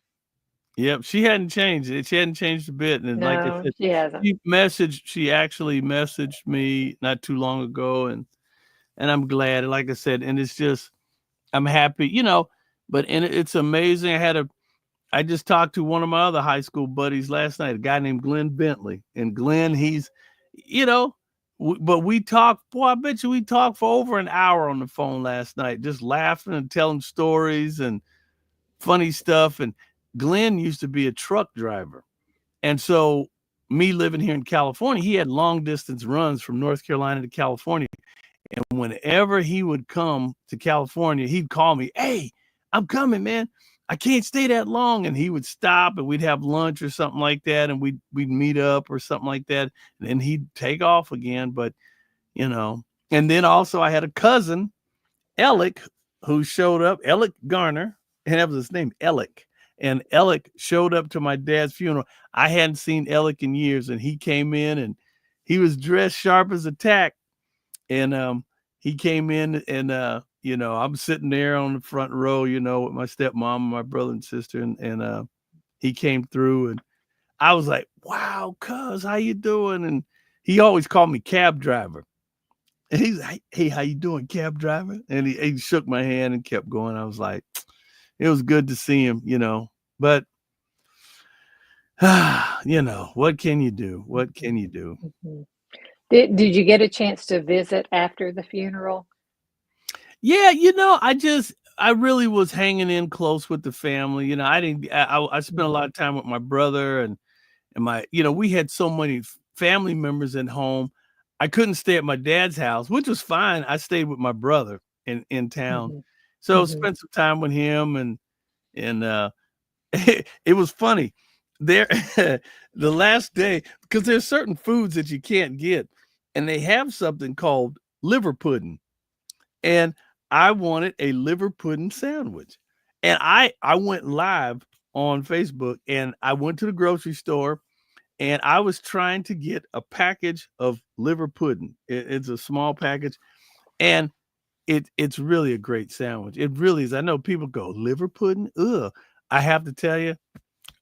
Yep. She hadn't changed. She hadn't changed a bit. And like I No, said, she hasn't. she actually messaged me not too long ago, and I'm glad. Like I said, and it's just, I'm happy, but it's amazing. I just talked to one of my other high school buddies last night, a guy named Glenn Bentley. And Glenn, he's, but we talked, boy, I bet you we talked for over an hour on the phone last night, just laughing and telling stories and funny stuff. And Glenn used to be a truck driver. And so me living here in California, he had long distance runs from North Carolina to California. And whenever he would come to California, he'd call me, "Hey, I'm coming, man. I can't stay that long." And he would stop, and we'd have lunch or something like that. And we'd meet up or something like that. And then he'd take off again. But, and then also I had a cousin, Alec, who showed up, Alec Garner, and that was his name, Alec. And Alec showed up to my dad's funeral. I hadn't seen Alec in years, and he came in, and he was dressed sharp as a tack. And he came in, and I'm sitting there on the front row, with my stepmom, my brother and sister, and he came through, and I was like, "Wow, cuz, how you doing?" And he always called me cab driver. And he's like, "Hey, how you doing, cab driver?" And he shook my hand and kept going. I was like, it was good to see him, but what can you do? What can you do? Mhm. Did you get a chance to visit after the funeral? Yeah, I really was hanging in close with the family. I didn't I spent a lot of time with my brother and my, we had so many family members at home. I couldn't stay at my dad's house, which was fine. I stayed with my brother in town. Mhm. So Mhm. spent some time with him and it was funny. There the last day, because there's certain foods that you can't get, and they have something called liver pudding. And I wanted a liver pudding sandwich. And I went live on Facebook, and I went to the grocery store, and I was trying to get a package of liver pudding. It's a small package, and it's really a great sandwich. It really is. I know people go, liver pudding? Ugh. I have to tell you,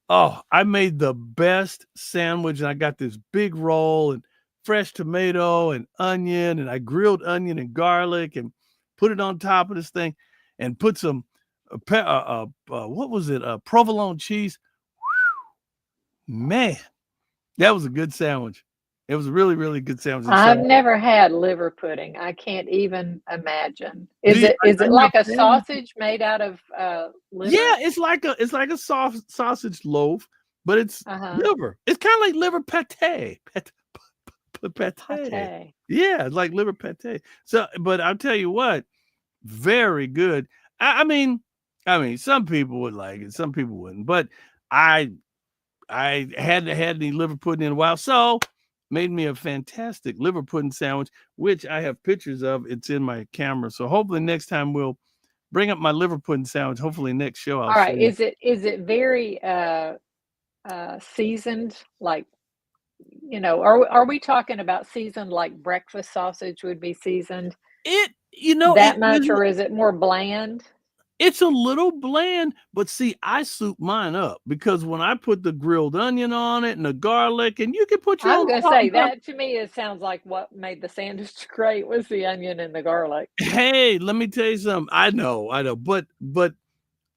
oh, I made the best sandwich, and I got this big roll and fresh tomato and onion, and I grilled onion and garlic and put it on top of this thing and put some what was it? Provolone cheese. Man, that was a good sandwich. It was a really, really good sandwich. And I've so, never had liver pudding. I can't even imagine. do Is you, it is are it you a like a fan? sausage made out of Yeah, liver? it's like a soft sausage loaf, but it's Uh-huh. liver. It's kind of like liver pate. Pate. Pate. Yeah, it's like liver pate. So, but I'll tell you what, very good. I mean, some people would like it, some people wouldn't. But I I hadn't had any liver pudding in a while, so made me a fantastic liver pudding sandwich, which I have pictures of. It's in my camera. So hopefully next time we'll bring up my liver pudding sandwich. Hopefully next show I'll All show right. you. Is it very seasoned? Like, are we talking about seasoned like breakfast sausage would be seasoned It that much, is. or is it more bland? It's a little bland, but see, I soup mine up because when I put the grilled onion on it and the garlic, and you can put your I was own gonna salt say and pepper. that to me it sounds like what made the sandwich great was the onion and the garlic. Hey, let me tell you something. I know, but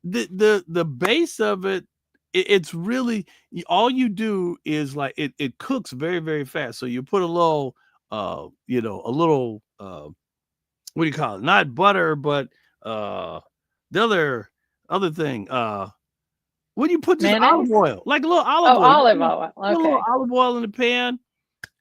the base of it, it's really all you do is like it cooks very, very fast. So you put a little, a little, what do you call it? Not butter, but the other thing, when you put just olive Mayonnaise? oil, like a little olive Oh, oil, you olive oil. put a little Okay. olive oil in the pan,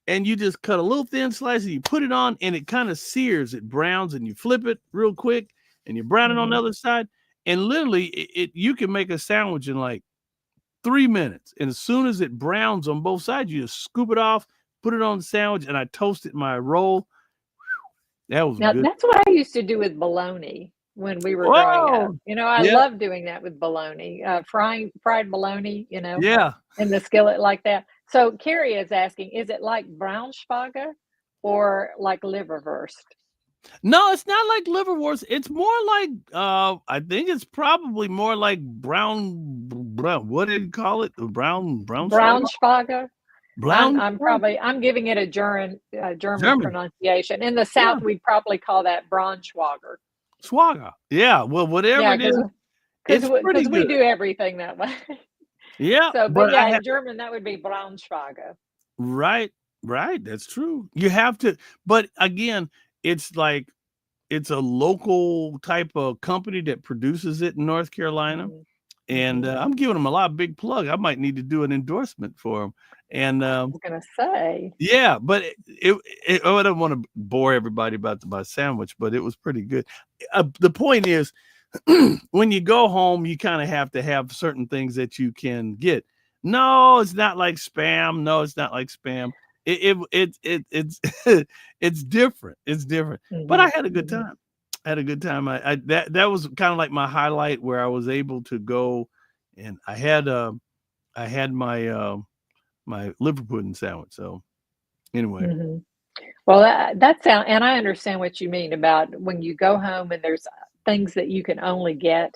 and you just cut a little thin slice, and you put it on, and it kind of sears, it browns, and you flip it real quick, and you brown it on the Mhm. other side, and literally, you can make a sandwich in like 3 minutes, and as soon as it browns on both sides, you just scoop it off, put it on the sandwich, and I toasted my roll. That was Now good. that's what I used to do with bologna when we were growing up. Whoa! I Yeah, love doing that with bologna, frying fried bologna, yeah. in the skillet like that. So Carrie is asking, is it like Braunschweiger or like liverwurst? No, it's not like liverwurst. It's more like I think it's probably more like brown. What did you call it? Brown schwager? Braunschweiger? Brown I'm giving it a German German. pronunciation. In the Yeah, South, we'd probably call that Braunschweiger. schwager. Yeah, well, whatever Yeah, it is, it's pretty because we good. do everything that way. Yeah, So, but but I yeah, have in German, that would be Braunschweiger. right, right. That's true. You have to, but again, it's like it's a local type of company that produces it in North Carolina. Mhm, And mhm. I'm giving them a lot of big plug. I might need to do an endorsement for them. And I was gonna say. yeah, but I don't want to bore everybody about my sandwich, but it was pretty good. The point is, when you go home, you kind of have to have certain things that you can get. No, it's not like spam. No, it's not like spam. It's it's different. It's different. But I Mhm, had a good mhm. time. I had a good time. That was kind of like my highlight where I was able to go, and I had my my liver pudding sandwich. So anyway, Mhm. Well, that sound, and I understand what you mean about when you go home and there's things that you can only get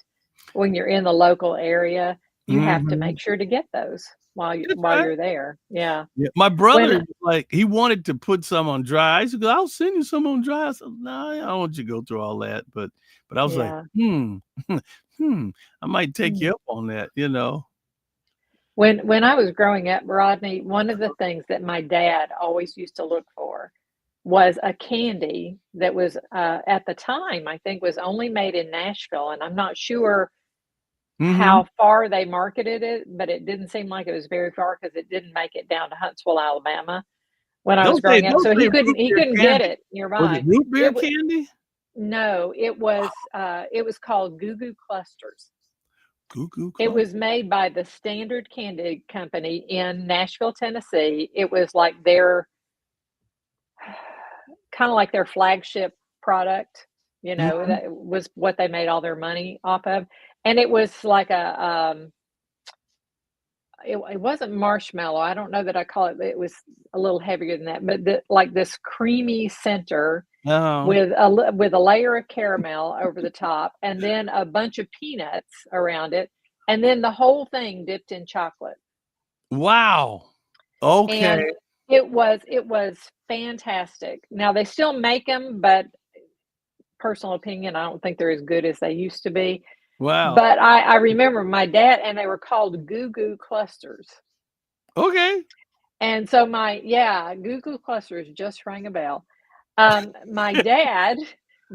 when you're in the local area, you have to Mhm. make sure to get those That's while right. you're there. Yeah. Yeah, my brother When was like, he wanted to put some on dry ice. He goes, "I'll send you some on dry." I said, "No, I don't want you to go through all that." But I was like, yeah. "Hmm, hmm, I might take Mm. you up on that," you know? When I was growing up, Rodney, one of the things that my dad always used to look for was a candy that was, at the time, I think was only made in Nashville, and I'm not sure Mhm. how far they marketed it, but it didn't seem like it was very far because it didn't make it down to Huntsville, Alabama when I was growing up, Don't so say he root he beer couldn't get candy. it Was it nearby. root beer It was candy? no, it was called Goo Goo Clusters. Goo Goo It Club? was made by the Standard Candy Company in Nashville, Tennessee. It was like their kinda like their flagship product, Mhm. that was what they made all their money off of, and it was like it wasn't marshmallow, I don't know that I call it was a little heavier than that, but like this creamy center Oh, with a layer of caramel over the top, and then a bunch of peanuts around it, and then the whole thing dipped in chocolate. wow. Okay. And it was fantastic. Now they still make them, but personal opinion, I don't think they're as good as they used to be. Wow. But I remember my dad, and they were called Goo Goo Clusters. Okay. And so Goo Goo Clusters just rang a bell. My dad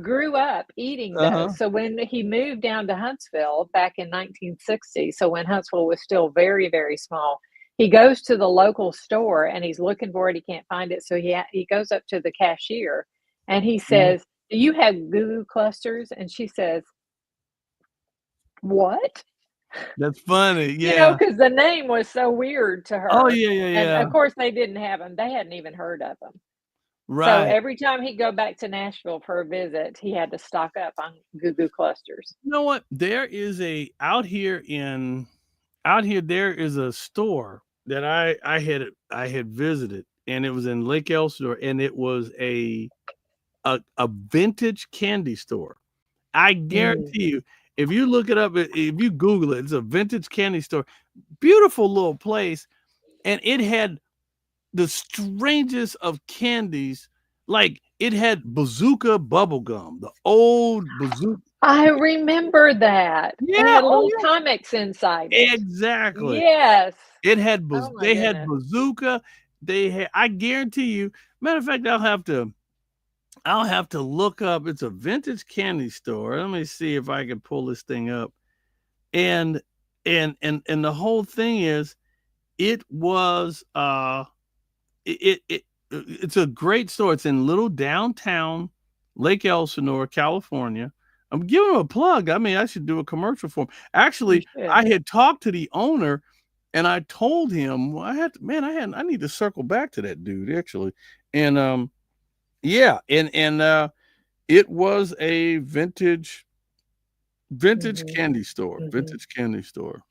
grew up eating Uh-huh. those. So when he moved down to Huntsville back in 1960, so when Huntsville was still very, very small, he goes to the local store and he's looking for it. He can't find it. So he goes up to the cashier and he Mhm. says, "Do you have Goo Goo Clusters?" And she says, "What?" That's funny, yeah. Because the name was so weird to Oh, her. yeah, yeah, And yeah. of course, they didn't have them. They hadn't even heard of them. So Right. every time he'd go back to Nashville for a visit, he had to stock up on Goo Goo Clusters. You know what? There is a out here, there is a store that I had visited, and it was in Lake Elsinore, and it was a vintage candy store. I Mm. guarantee you, if you look it up, if you Google it, it's a vintage candy store. Beautiful little place, and it had the strangest of candies. Like it had bazooka bubble gum, the old bazooka. I remember that. It Yeah, had oh little yeah, comics inside it. exactly. Yes. It had Oh my they had goodness. bazooka. They had, I guarantee you. Matter of fact, I'll have to look up. It's a vintage candy store. Let me see if I can pull this thing up. And and the whole thing is, it was it's a great store. It's in little downtown Lake Elsinore, California. I'm giving them a plug. I mean, I should do a commercial for them. You Actually, should. I had talked to the owner and I told him, well, I need to circle back to that dude actually. And yeah, and it was a vintage Mhm, candy store. mhm. Vintage candy store.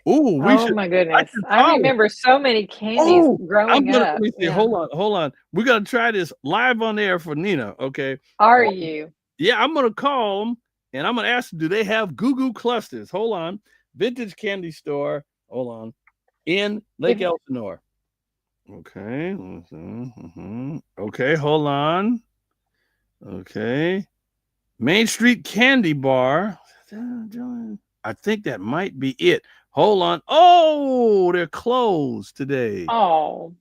Oh, Oh my I goodness. should I call him. remember so many candies Oh, I'm growing gonna let up. me see. Yeah. Hold on. We're gonna try this live on air for Nina. Okay. Are Oh, you? yeah, I'm gonna call them and I'm gonna ask them, do they have Goo Goo clusters? Hold on. Vintage candy store. Hold on. In If Lake Elsinore. Okay. Mhm. Okay, hold on. Okay. Main Street Candy Bar. I think that might be it. Hold on. Oh, they're closed today. oh,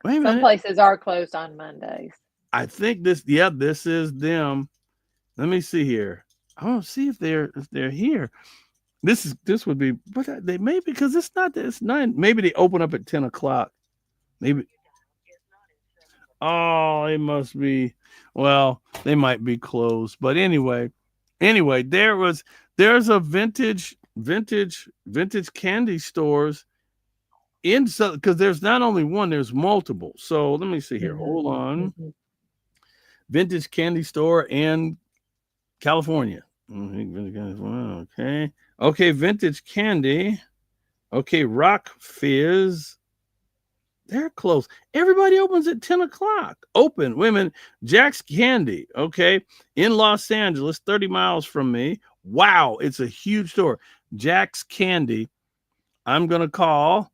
Wait a some minute. places are closed on Mondays. I think this, yeah, this is them. Let me see here. I want to see if they're here. This would be, but they may, because it's 9. Maybe they open up at 10 o'clock. Maybe. Oh, it must be. Well, they might be closed. But anyway, there's a vintage candy stores in, so because there's not only one, there's multiple. So let me see here. Mhm, Hold on. mhm. Vintage candy store in California. Okay. Okay, vintage candy. Okay, Rock Fizz. They're closed. Everybody opens at 10 o'clock. Open. Women, Jack's Candy, okay, in Los Angeles, 30 miles from me. Wow, it's a huge store. Jack's Candy. I'm going to call.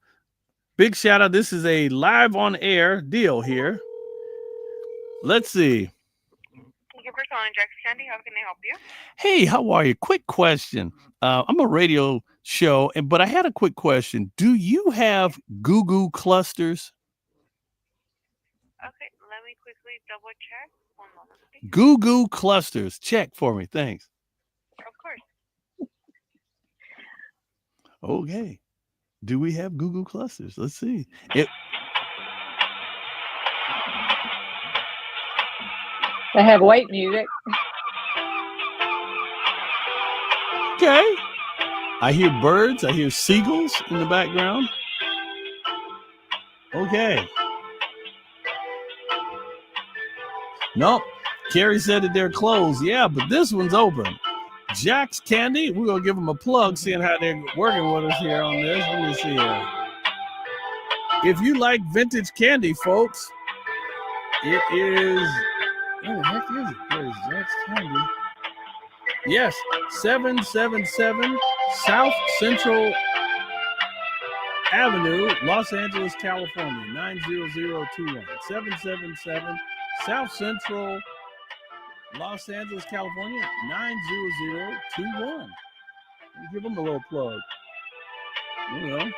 Big shout out. This is a live on air deal here. Let's see. Thank you for calling Jack's Candy. How can I help you? Hey, how are you? Quick question. I'm a radio show, but I had a quick question. Do you have Goo Goo clusters? Okay, let me quickly double check. One moment, please. Goo Goo clusters. Check for me. Thanks. Of course. Okay. Do we have Goo Goo clusters? Let's see. It. They have wait music. Okay. I hear birds. I hear seagulls in the background. Okay. Nope. Carrie said that they're closed. Yeah, but this one's open. Jack's Candy. We're going to give them a plug, seeing how they're working with us here on this. Let me see here. If you like vintage candy, folks, it is... Where the heck is it? Where is Jack's Candy? Yes, 777 South Central Avenue, Los Angeles, California, 90021. 777 South Central, Los Angeles, California, 90021. Give them a little plug. You know.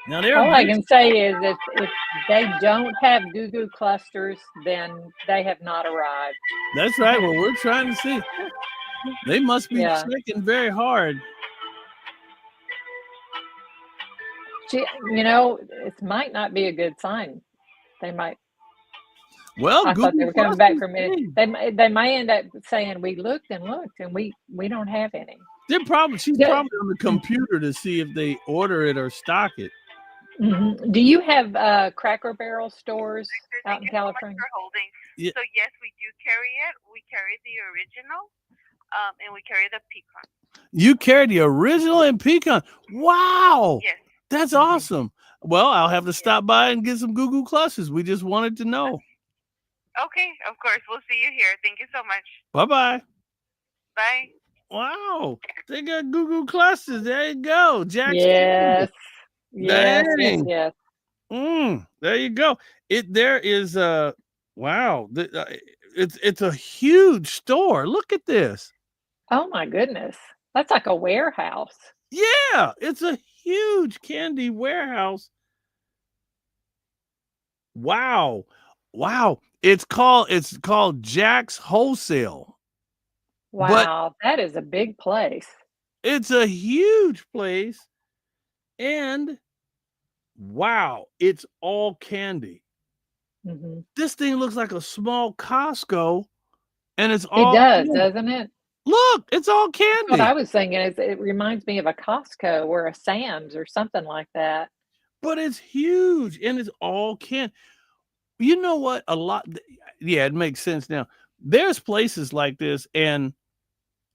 Now they're All I can say is if they don't have Goo Goo clusters, then they have not arrived. That's right. Well, we're trying to see. They must be checking very hard. You know, it might not be a good sign. They might. Well, I thought they were coming back from it. it. They may end up saying we looked and we don't have any. She's probably on the computer to see if they order it or stock it. Mm-hmm. Do you have Cracker Barrel stores out in California? For holding. Yeah. So yes, we do carry it. We carry the original, and we carry the pecan. You carry the original and pecan. Wow. Yes. That's awesome. Well, I'll have to stop by and get some Goo Goo clusters. We just wanted to know. Okay, of course. We'll see you here. Thank you so much. Bye-bye. Bye. Wow. They got Goo Goo clusters. There you go. Jack's Yes. Candy. Yes, yes, Dang. yes. There you go. There is wow. It's a huge store. Look at this. Oh my goodness. That's like a warehouse. Yeah, it's a huge candy warehouse. Wow. It's called Jack's Wholesale. Wow, that is a big place. It's a huge place. And wow, it's all candy. Mm-hmm. This thing looks like a small Costco, and it's all It does, candy. doesn't it? Look, it's all candy. What I was thinking is it reminds me of a Costco or a Sam's or something like that. But it's huge and it's all candy. You know what? It makes sense now. There's places like this and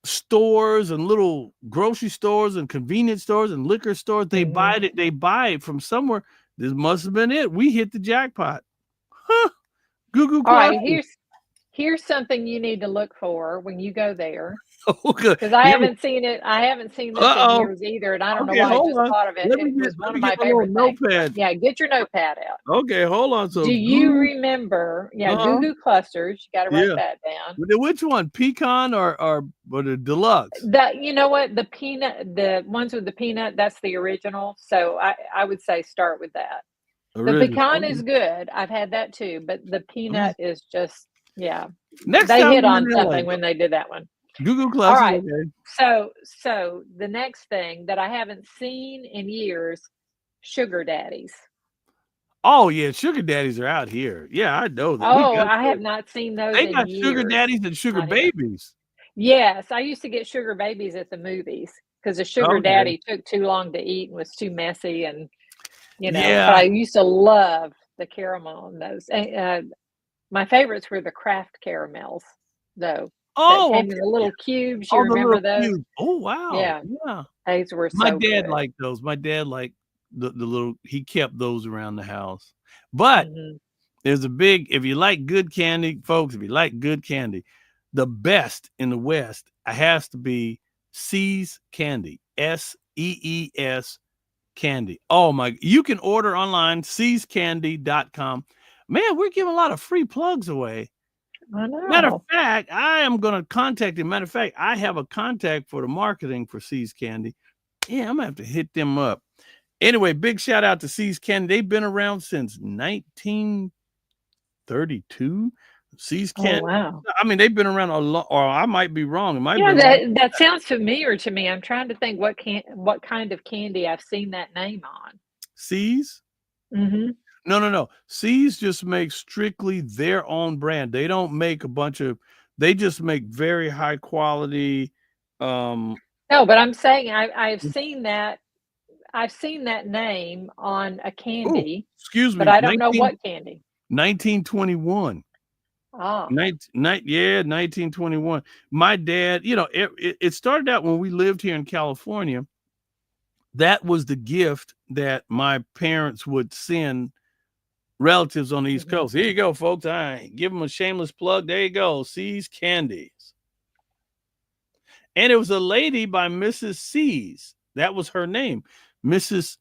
stores and little grocery stores and convenience stores and liquor stores. They buy it from somewhere. This must have been it. We hit the jackpot. Huh. Goo Goo All right, clusters. here's something you need to look for when you go there. Oh, good. Because I haven't seen it. I haven't seen this in years either, and I don't know why I just thought of it. Let me It was get, one let of me my get my little favorite things. notepad. Yeah, get your notepad out. Okay, hold on. So Do you remember? Yeah, Goo Goo clusters. You got to write that down. Which one? Pecan or the deluxe? You know what? The ones with the peanut, that's the original. So I would say start with that. The pecan is good. I've had that too, but the peanut is just Next they time hit I'm on in something LA. when they did that one. Goo Goo clusters. All right. Okay. So the next thing that I haven't seen in years, sugar daddies. Oh yeah, sugar daddies are out here. Yeah, I know that. Oh, I have not seen those. They in got years. sugar daddies and sugar Not here. babies. Yes, I used to get sugar babies at the movies because the sugar daddy took too long to eat and was too messy, and But I used to love the caramel in those. My favorites were the Kraft caramels, though. Oh, that came in the little cubes. You remember those? Cubes. Oh wow. Yeah. Those were so My dad good. liked those. My dad liked the little, he kept those around the house. But Mhm. there's a big, if you like good candy, folks, if you like good candy, the best in the West has to be See's Candy, SEES Candy. Oh my, you can order online, seescandy.com. Man, we're giving a lot of free plugs away. I Matter of know. fact, I am going to contact him. Matter of fact, I have a contact for the marketing for See's Candy. Yeah, I'm going to have to hit them up. Anyway, big shout out to See's Candy. They've been around since 1932. See's Oh, Candy. wow. I mean, they've been around a lot, or I might be wrong. It might Yeah, be wrong. that sounds familiar to me. I'm trying to think what kind of candy I've seen that name on. See's? Mhm. No. See's just makes strictly their own brand. They don't make a bunch of, they just make very high quality. No, but I'm saying I've seen that name on a Oh, candy, excuse but me, I don't know what candy. 1921. Ah. 1921. My dad, it started out when we lived here in California. That was the gift that my parents would send relatives on the East Mhm. Coast. Here you go, folks. I give them a shameless plug. There you go. See's Candies. And it was a lady by Mrs. Sees. That was her name, Mrs.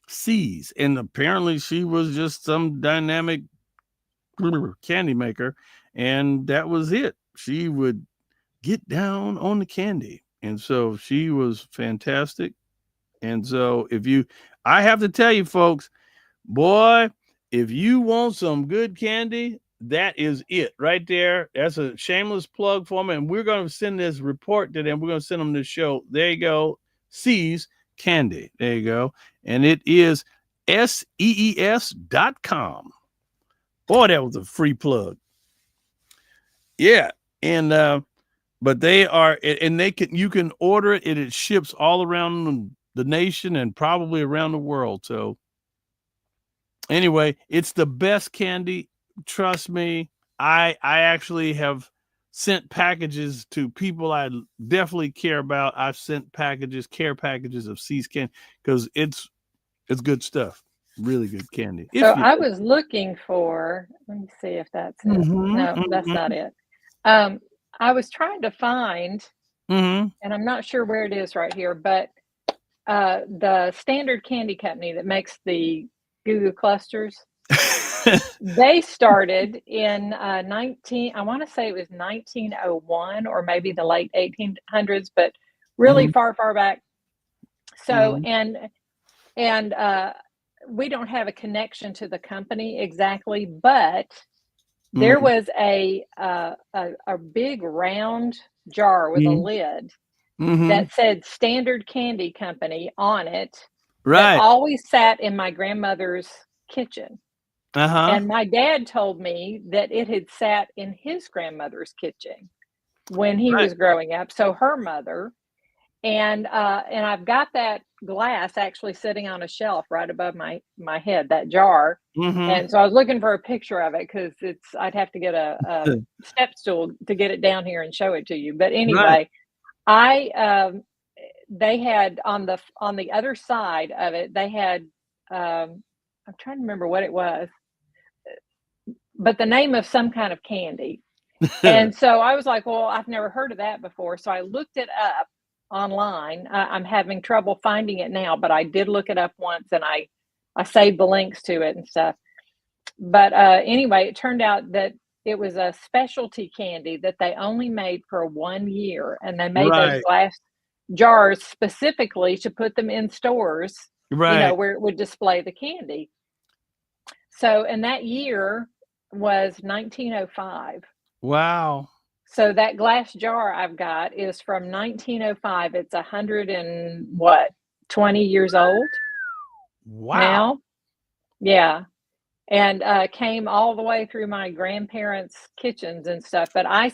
Sees. And apparently she was just some dynamic candy maker. And that was it. She would get down on the candy. And so she was fantastic. And so I have to tell you, folks, boy, if you want some good candy, that is it right there. That's a shameless plug for me. And we're going to send this report to them. We're going to send them this show. There you go. See's Candy. There you go. And it is SEES.com. Boy, that was a free plug. Yeah. And, but they are, and you can order it, and it ships all around the nation and probably around the world. So anyway, it's the best candy. Trust me. I actually have sent packages to people I definitely care about. I've sent care packages of See's Candy because it's good stuff. Really good candy. So I was looking for, let me see if that's it. No, that's not it. I was trying to find, and I'm not sure where it is right here, but the Standard Candy Company that makes the Goo Goo Clusters, they started in I want to say it was 1901 or maybe the late 1800s, but really far back. So and we don't have a connection to the company exactly, but there was a big round jar with a lid that said Standard Candy Company on it. Right. That always sat in my grandmother's kitchen. Uh-huh. And my dad told me that it had sat in his grandmother's kitchen when he was growing up. So her mother, and I've got that glass actually sitting on a shelf right above my head, that jar. And so I was looking for a picture of it because I'd have to get a step stool to get it down here and show it to you. But anyway, they had on the other side of it, they had I'm trying to remember what it was, but the name of some kind of candy. And so I was like, well, I've never heard of that before. So I looked it up online. I'm having trouble finding it now, but I did look it up once, and I saved the links to it and stuff. But anyway, it turned out that it was a specialty candy that they only made for 1 year, and they made those glass jars specifically to put them in stores, where it would display the candy. So, and that year was 1905. Wow. So that glass jar I've got is from 1905. It's 20 years old. Wow. Now. Yeah. And came all the way through my grandparents' kitchens and stuff. But I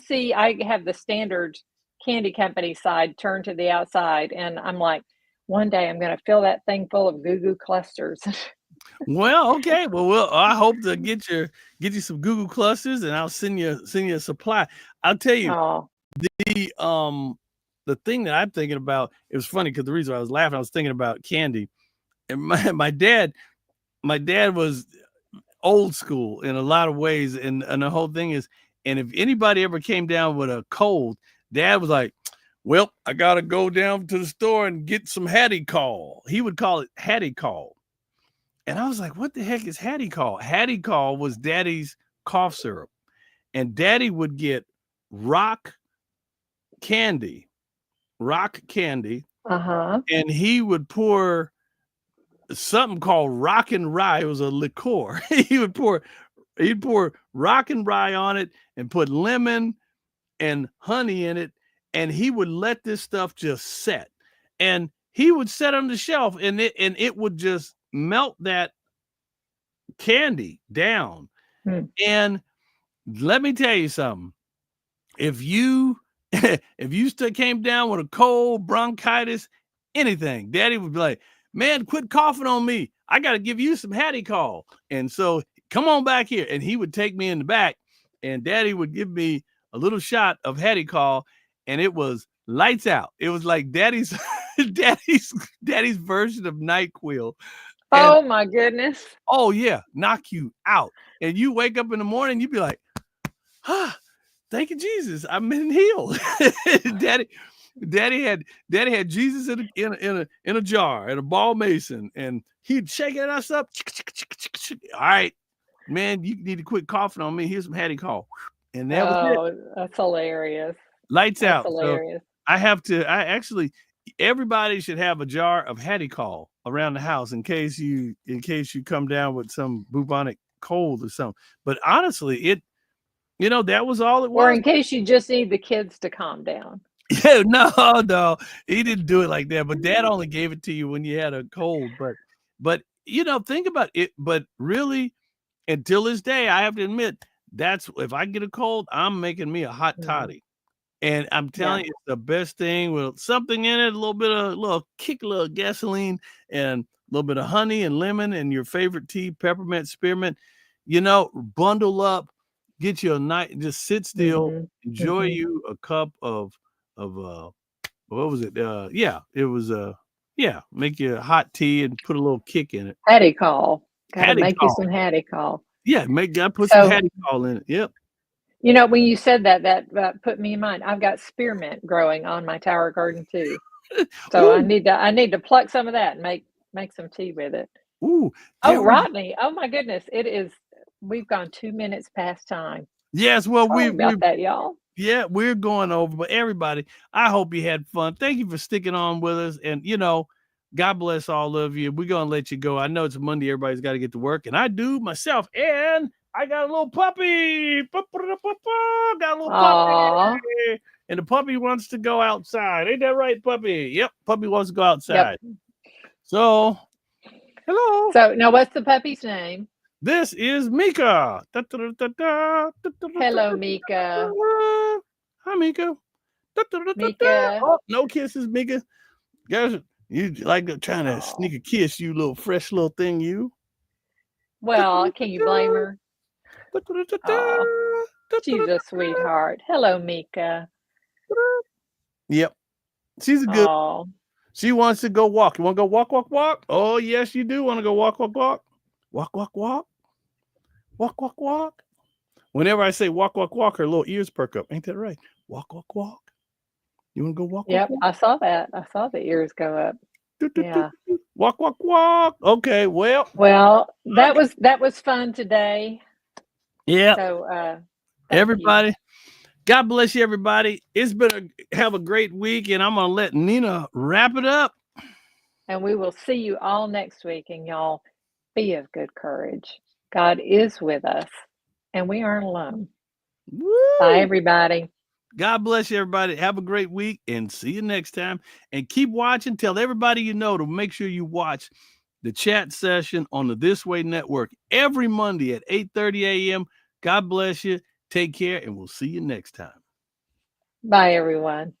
have the Standard Candy Company side turned to the outside, and I'm like, one day I'm going to fill that thing full of Goo Goo Clusters. Well, okay. Well, I hope to get you some Goo Goo Clusters, and I'll send you a supply. I'll tell you, the thing that I'm thinking about, it was funny because the reason I was laughing, I was thinking about candy. and my dad was old school in a lot of ways, and the whole thing is, and if anybody ever came down with a cold, Dad was like, well, I gotta go down to the store and get some Hattie Call. He would call it Hattie Call. And I was like, what the heck is Hattie Call? Hattie Call was Daddy's cough syrup. And Daddy would get rock candy, Uh-huh. and he would pour something called Rock and Rye. It was a liqueur. he'd pour Rock and Rye on it and put lemon and honey in it, and he would let this stuff just set. And he would set on the shelf, and it would just melt that candy down. And let me tell you something. If you came down with a cold, bronchitis, anything, Daddy would be like, man, quit coughing on me. I got to give you some Hattie Call. And so come on back here. And he would take me in the back, and Daddy would give me a little shot of Hattie Call, and it was lights out. It was like Daddy's version of NyQuil. And, Oh my goodness. oh yeah, knock you out. And you wake up in the morning, you'd be like, thank you, Jesus. I've been healed. Daddy had Jesus in a jar, in a ball mason, and he'd shake us up. All right, man, you need to quit coughing on me. Here's some Hattie Call. And that was it. That's hilarious. Lights That's out. hilarious. So everybody should have a jar of Hattie Call around the house in case you come down with some bubonic cold or something. But honestly, that was all it was. Or in case you just need the kids to calm down. Yeah, no, he didn't do it like that. But Dad only gave it to you when you had a cold. But think about it. But really, until this day, I have to admit, that's if I get a cold, I'm making me a hot toddy. And I'm telling you, it's the best thing with something in it, a little kick, a little gasoline, and a little bit of honey and lemon and your favorite tea, peppermint, spearmint. Bundle up, get you a night, just sit still, enjoy you a cup of what was it? It was make you a hot tea and put a little kick in it. Hattie Call. Gotta Hattie make Call. you some Hattie Call. Yeah, put some Hattie Call in it. Yep. When you said that put me in mind. I've got spearmint growing on my tower garden too. So I need to pluck some of that and make some tea with it. Ooh. Oh, Rodney. Oh my goodness. We've gone 2 minutes past time. Yes, well, Sorry about that, y'all. Yeah, we're going over, but everybody, I hope you had fun. Thank you for sticking on with us. And, God bless all of you. We're going to let you go. I know it's Monday. Everybody's got to get to work, and I do myself. And I got a little puppy. Got a little puppy. And the puppy wants to go outside. Ain't that right, puppy? Yep, puppy wants to go outside. Yep. So, hello. So, now what's the puppy's name? This is Mika. Hello, Mika. Hi, Mika. Mika. Oh, no kisses, Mika. Guys, you like trying to sneak a kiss, you little fresh little thing, you. Well, can you blame her? Oh, she's a sweetheart. Hello, Mika. Yep. She's a good. Oh. She wants to go walk. You want to go walk, walk, walk? Oh, yes, you do want to go walk, walk, walk. Walk, walk, walk. Walk, walk, walk. Whenever I say walk, walk, walk, her little ears perk up. Ain't that right? Walk, walk, walk. You want to go walk? Yep, walk, walk? I saw that. I saw the ears go up. Yeah. Walk, walk, walk. Okay, well, that was fun today. Yeah. So, everybody, God bless you, everybody. It's been have a great week, and I'm gonna let Nina wrap it up. And we will see you all next week, and y'all be of good courage. God is with us, and we aren't alone. Woo! Bye, everybody. God bless you, everybody. Have a great week, and see you next time. And keep watching. Tell everybody you know to make sure you watch the chat session on the This Way Network every Monday at 8:30 a.m. God bless you. Take care, and we'll see you next time. Bye, everyone.